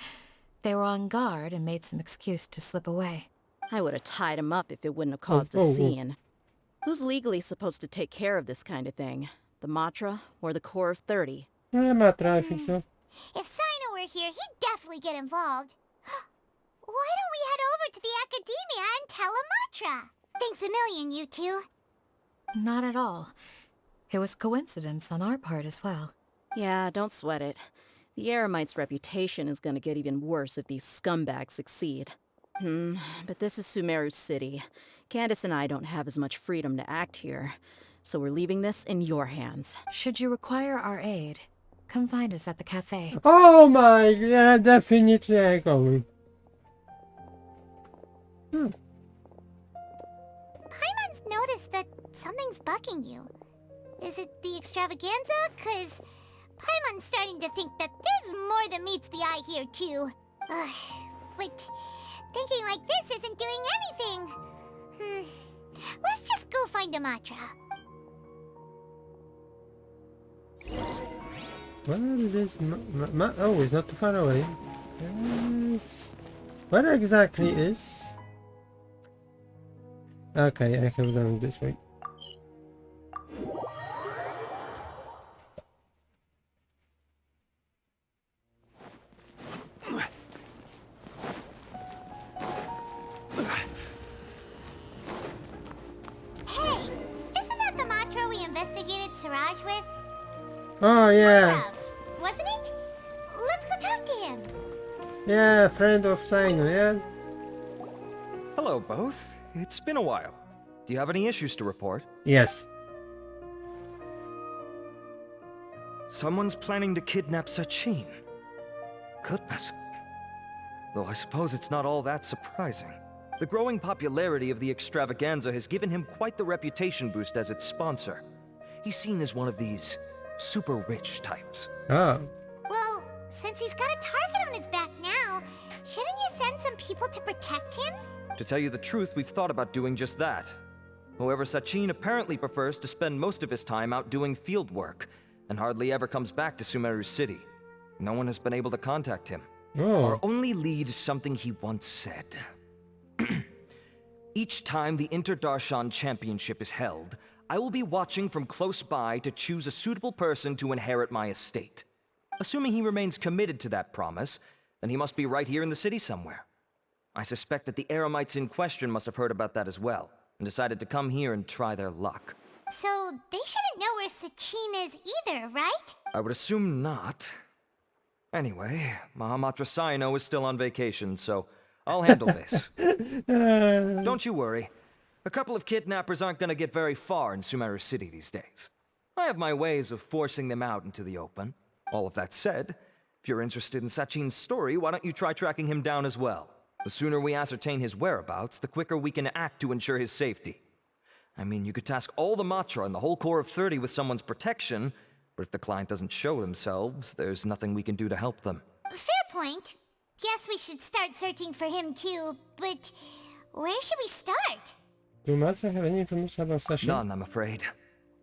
they were on guard and made some excuse to slip away. I would have tied him up if it wouldn't have caused a scene. Who's legally supposed to take care of this kind of thing? The Matra or the Core of 30? Matra, I think so. If Sino were here, he'd definitely get involved. Why don't we head over to the Academia and tell Amatra? Thanks a million, you two. Not at all. It was coincidence on our part as well. Yeah, don't sweat it. The Eremites' reputation is gonna get even worse if these scumbags succeed. But this is Sumeru City. Candace and I don't have as much freedom to act here, so we're leaving this in your hands. Should you require our aid, come find us at the cafe. Oh my, yeah, definitely I go. Paimon's noticed that something's bugging you. Is it the extravaganza? 'Cause Paimon's starting to think that there's more than meets the eye here, too. But thinking like this isn't doing anything. Let's just go find Amatra. Where is oh, it's not too far away. Where exactly is? Okay, I have done it this way. Hey, isn't that the Matra we investigated Siraj with? Oh yeah, Wasn't it? Let's go talk to him. yeah, friend of Sino, yeah. Hello, both. It's been a while. Do you have any issues to report? Yes. Someone's planning to kidnap Sachin. Goodness. Though I suppose it's not all that surprising. The growing popularity of the extravaganza has given him quite the reputation boost as its sponsor. He's seen as one of these super rich types. Oh. Well, since he's got a target on his back now, shouldn't you send some people to protect him? To tell you the truth, we've thought about doing just that. However, Sachin apparently prefers to spend most of his time out doing field work, and hardly ever comes back to Sumeru City. No one has been able to contact him. Our only lead is something he once said. Each time the Inter-Darshan Championship is held, I will be watching from close by to choose a suitable person to inherit my estate. Assuming he remains committed to that promise, then he must be right here in the city somewhere. I suspect that the Eremites in question must have heard about that as well, and decided to come here and try their luck. So they shouldn't know where Sachin is either, right? I would assume not. Anyway, Mahamatra Saino is still on vacation, so I'll handle this. Don't you worry. A couple of kidnappers aren't gonna get very far in Sumeru City these days. I have my ways of forcing them out into the open. All of that said, if you're interested in Sachin's story, why don't you try tracking him down as well? The sooner we ascertain his whereabouts, the quicker we can act to ensure his safety. I mean, you could task all the Matra and the whole Core of 30 with someone's protection, but if the client doesn't show themselves, there's nothing we can do to help them. Fair point. Guess we should start searching for him too, but where should we start? Do Matra have any information about Sachin? None, I'm afraid.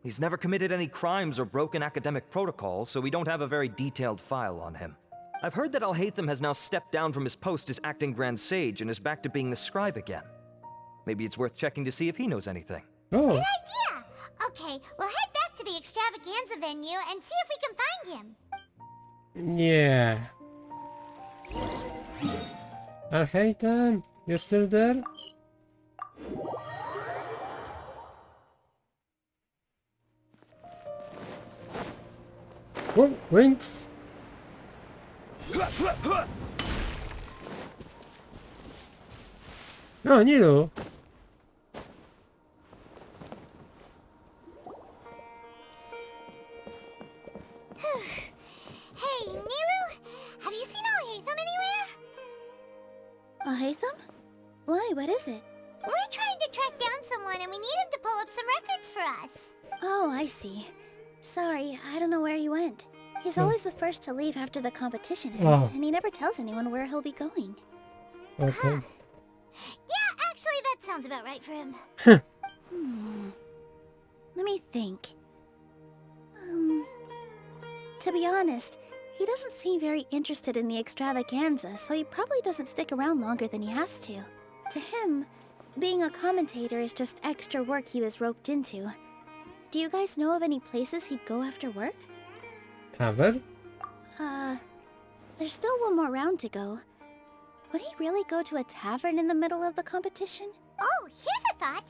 He's never committed any crimes or broken academic protocol, so we don't have a very detailed file on him. I've heard that Alhaitham has now stepped down from his post as acting Grand Sage and is back to being the scribe again. Maybe it's worth checking to see if he knows anything. Oh. Good idea! Okay, we'll head back to the extravaganza venue and see if we can find him. Yeah. Hey, Tom. You're still there? Oh, Winks. No, Nilo. Hey, Nilu, have you seen Alhaitham anywhere? Alhaitham? Why, what is it? We're trying to track down someone and we need him to pull up some records for us. Oh, I see. Sorry, I don't know where he went. He's always the first to leave after the competition ends, and he never tells anyone where he'll be going. Okay. Yeah, actually, that sounds about right for him. Let me think. To be honest, he doesn't seem very interested in the extravaganza, so he probably doesn't stick around longer than he has to. To him, being a commentator is just extra work he was roped into. Do you guys know of any places he'd go after work? Cover? There's still one more round to go. Would he really go to a tavern in the middle of the competition? Oh, here's a thought.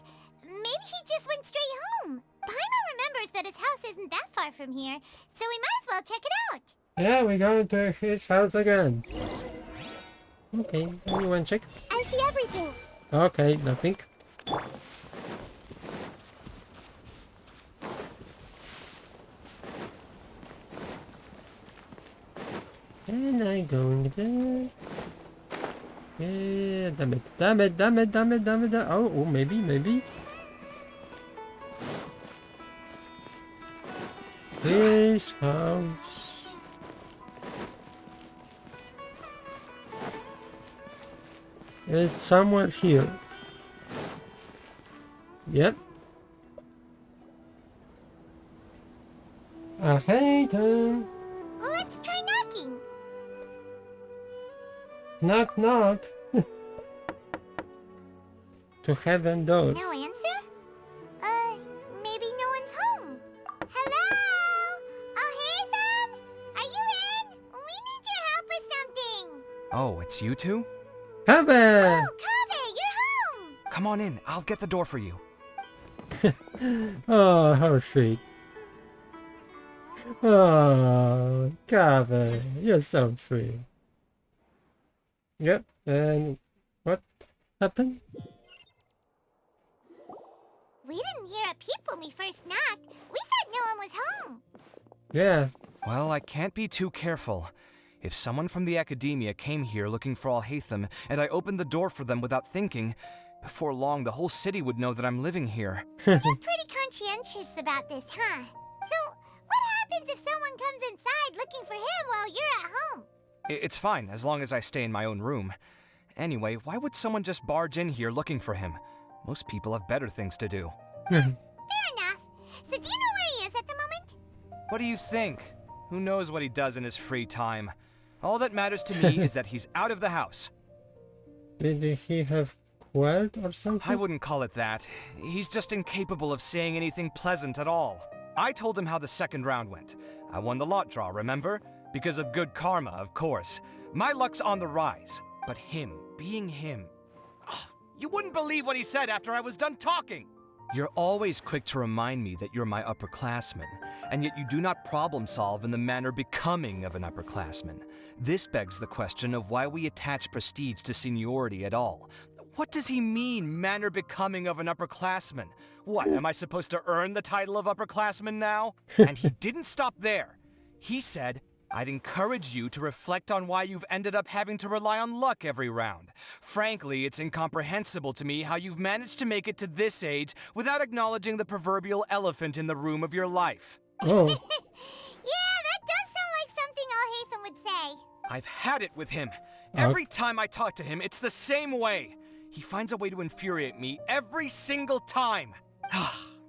Maybe he just went straight home. Paimon remembers that his house isn't that far from here, so we might as well check it out. Yeah, we're going to his house again. Okay, anyone check? I see everything. Okay, nothing. And I going there. Yeah, damn it, damn it, damn it, damn it, damn it. Oh, maybe. His house. It's somewhere here. Yep. I hate him. Let's try knocking. Knock, knock. To heaven doors. No answer? Maybe no one's home. Hello? Alhaitham? Are you in? We need your help with something. Oh, it's you two? Heaven! Oh, Kaveh, you're home! Come on in. I'll get the door for you. Oh, how sweet. Oh, Kaveh, you're so sweet. Yep, and what happened? We didn't hear a peep when we first knocked. We thought no one was home. Yeah. Well, I can't be too careful. If someone from the academia came here looking for Alhaitham, and I opened the door for them without thinking, before long the whole city would know that I'm living here. You're pretty conscientious about this, huh? So, what happens if someone comes inside looking for him while you're at home? It's fine, as long as I stay in my own room. Anyway, why would someone just barge in here looking for him? Most people have better things to do. Fair enough. So do you know where he is at the moment? What do you think? Who knows what he does in his free time? All that matters to me is that he's out of the house. Did he have quelled or something? I wouldn't call it that. He's just incapable of saying anything pleasant at all. I told him how the second round went. I won the lot draw, remember? Because of good karma, of course. My luck's on the rise. But him, being him... Oh, you wouldn't believe what he said after I was done talking! You're always quick to remind me that you're my upperclassman, and yet you do not problem solve in the manner becoming of an upperclassman. This begs the question of why we attach prestige to seniority at all. What does he mean, manner becoming of an upperclassman? What, am I supposed to earn the title of upperclassman now? And he didn't stop there. He said, I'd encourage you to reflect on why you've ended up having to rely on luck every round. Frankly, it's incomprehensible to me how you've managed to make it to this age without acknowledging the proverbial elephant in the room of your life. Oh. Yeah, that does sound like something Alhaitham would say. I've had it with him. Every time I talk to him, it's the same way. He finds a way to infuriate me every single time.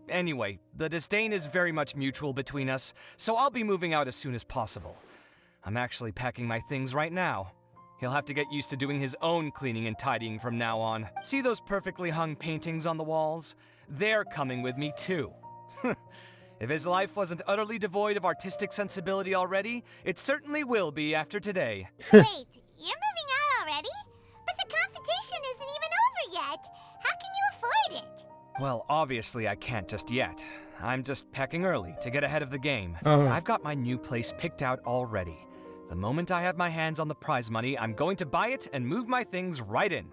Anyway, the disdain is very much mutual between us, so I'll be moving out as soon as possible. I'm actually packing my things right now. He'll have to get used to doing his own cleaning and tidying from now on. See those perfectly hung paintings on the walls? They're coming with me too. If his life wasn't utterly devoid of artistic sensibility already, it certainly will be after today. Wait, you're moving out already? But the competition isn't even over yet. How can you afford it? Well, obviously I can't just yet. I'm just packing early to get ahead of the game. Oh. I've got my new place picked out already. The moment I have my hands on the prize money, I'm going to buy it and move my things right in.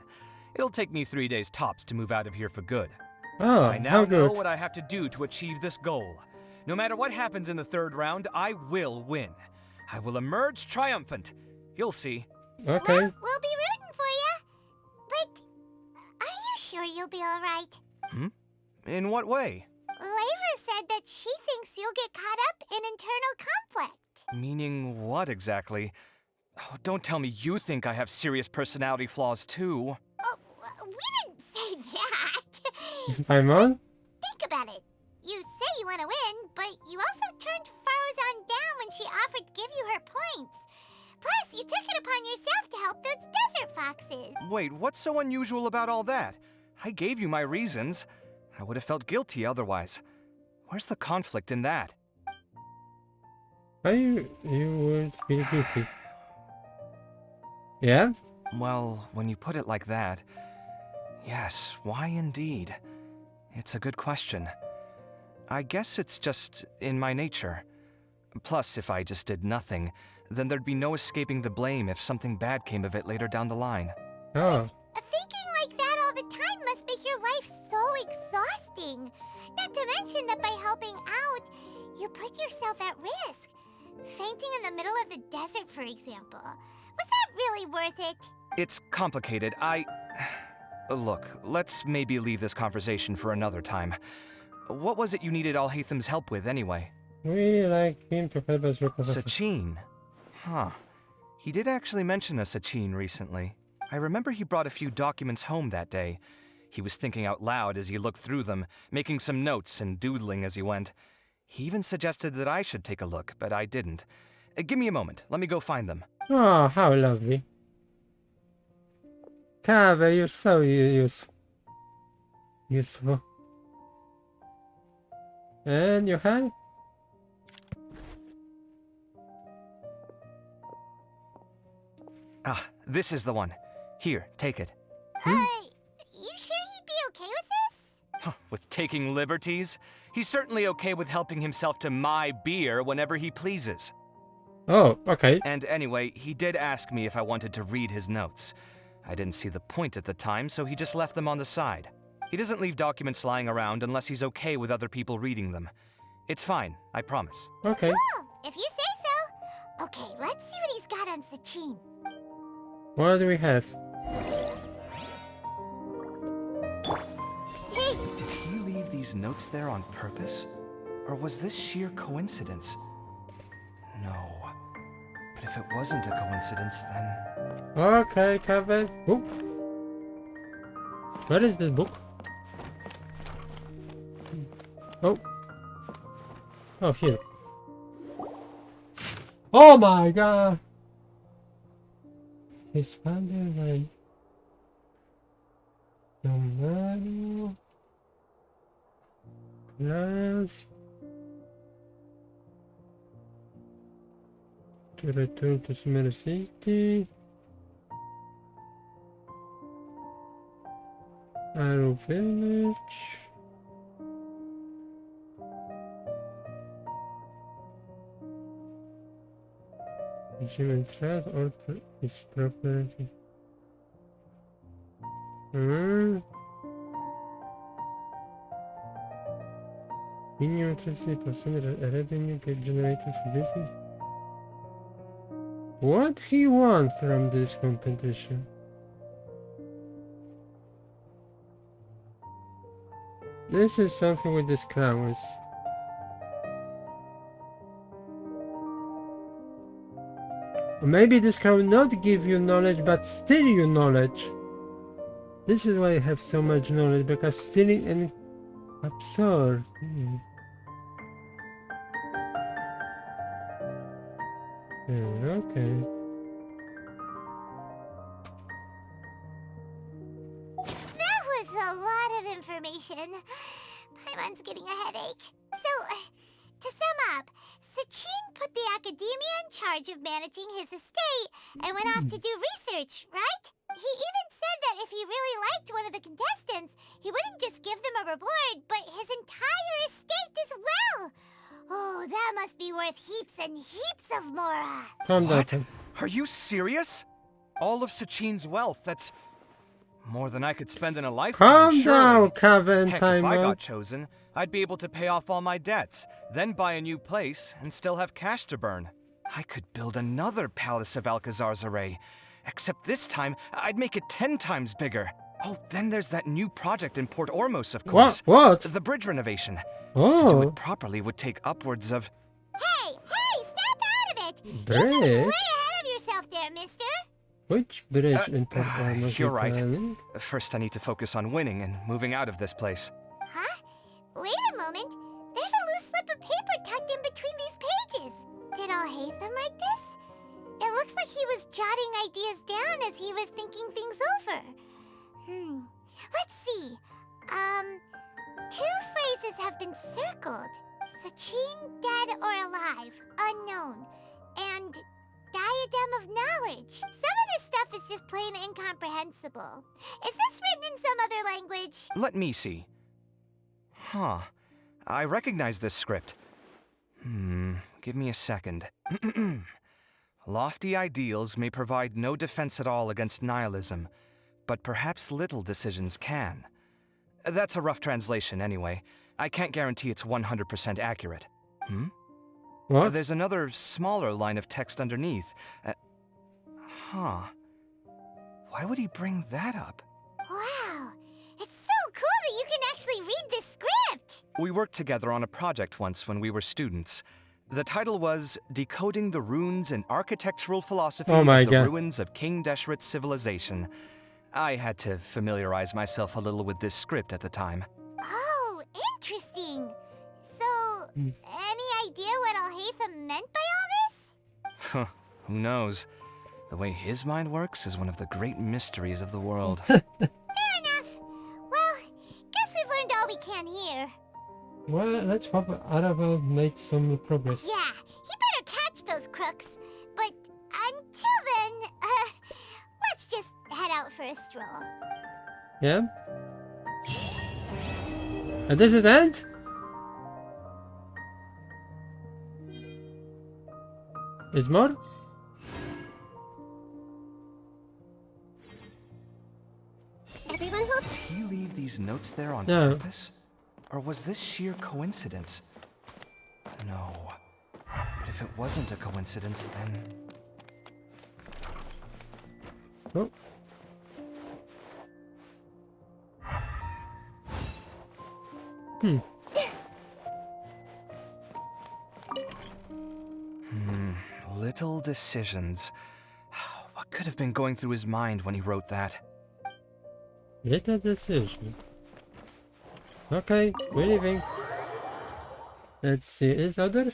It'll take me 3 days tops to move out of here for good. Oh, I now how know good. what I have to do to achieve this goal. No matter what happens in the third round, I will win. I will emerge triumphant. You'll see. Okay. Well, we'll be rooting for you. But are you sure you'll be all right? In what way? Layla said that she thinks you'll get caught up in internal conflict. Meaning what exactly? Oh, don't tell me you think I have serious personality flaws too. Oh, we didn't say that. I'm on? Think about it. You say you want to win, but you also turned Farozan down when she offered to give you her points. Plus, you took it upon yourself to help those desert foxes. Wait, what's so unusual about all that? I gave you my reasons. I would have felt guilty otherwise. Where's the conflict in that? Why you would feel guilty? Yeah? Well, when you put it like that, yes, why indeed? It's a good question. I guess it's just in my nature. Plus, if I just did nothing, then there'd be no escaping the blame if something bad came of it later down the line. Oh. Thinking like that all the time must make your life so exhausting. Not to mention that by helping out, you put yourself at risk. Fainting in the middle of the desert, for example. Was that really worth it? It's complicated. Look, let's maybe leave this conversation for another time. What was it you needed Alhaitham's help with, anyway? We like him to help us recover. Sachin. Huh. He did actually mention a Sachin recently. I remember he brought a few documents home that day. He was thinking out loud as he looked through them, making some notes and doodling as he went. He even suggested that I should take a look, but I didn't. Give me a moment. Let me go find them. Oh, how lovely. Kave, you're so useful. And you have? Ah, this is the one. Here, take it. You sure he'd be okay with this? With taking liberties? He's certainly okay with helping himself to my beer whenever he pleases. Oh, okay. And anyway, he did ask me if I wanted to read his notes. I didn't see the point at the time, so he just left them on the side. He doesn't leave documents lying around unless he's okay with other people reading them. It's fine, I promise. Okay. Cool, if you say so. Okay, let's see what he's got on Sachin. What do we have? Hey, Did he leave these notes there on purpose? Or was this sheer coincidence? No. But if it wasn't a coincidence, then... Okay, Kave. Oh. Where is this book? Oh. Oh, here. Oh my god! His father went. Tomorrow. Plans to return to Sumer City. Arrow Village. Human threat or his property. Minimum 30% revenue get generated for business. What he wants from this competition? This is something with these crowns. Maybe this can not give you knowledge, but steal you knowledge. This is why I have so much knowledge, because stealing and absurd. Okay. information. Paimon's getting a headache. So, to sum up, Sachin put the academia in charge of managing his estate and went off to do research, right? He even said that if he really liked one of the contestants, he wouldn't just give them a reward, but his entire estate as well. Oh, that must be worth heaps and heaps of mora. Calm down. What? Are you serious? All of Sachin's wealth, that's more than I could spend in a lifetime, Calm surely. down, Kevin. Heck, if I Paimon. got chosen, I'd be able to pay off all my debts, then buy a new place, and still have cash to burn. I could build another Palace of Alcazar's array, except this time, I'd make it 10 times bigger. Oh, then there's that new project in Port Ormos, of course. What? The bridge renovation. To do Oh, it properly would take upwards of... Hey, snap out of it! You're bridge? getting way ahead of yourself there, mister. Which bridge in Port Ormos you're you right. planning? First, I need to focus on winning and moving out of this place. Huh? Wait a moment. There's a loose slip of paper tucked in between these pages. Did Alhaitham write this? It looks like he was jotting ideas down as he was thinking things over. Let's see. Two phrases have been circled. Sachin, dead or alive, unknown. And diadem of knowledge. Some of this stuff is just plain incomprehensible. Is this written in some other language? Let me see. Huh. I recognize this script. Give me a second. Lofty ideals may provide no defense at all against nihilism, but perhaps little decisions can. That's a rough translation anyway. I can't guarantee it's 100% accurate. What? There's another smaller line of text underneath. Huh. Why would he bring that up? Wow. It's so cool that you can actually read this script. We worked together on a project once when we were students. The title was Decoding the Runes and Architectural Philosophy Oh my of the God. Ruins of King Deshret's Civilization. I had to familiarize myself a little with this script at the time. Oh, interesting. So, any idea what Alhaitham meant by all this? Who knows? The way his mind works is one of the great mysteries of the world. Fair enough. Well, guess we've learned all we can here. Well, let's hope Arabelle made some progress. Yeah, he better catch those crooks. But until then, let's just head out for a stroll. Yeah? And this is the end? Is more? Everyone will... Did he leave these notes there on No. purpose? Or was this sheer coincidence? No. But if it wasn't a coincidence, then... Oh. Little decisions. What could have been going through his mind when he wrote that? Little decision. Okay, we're leaving. Let's see, is other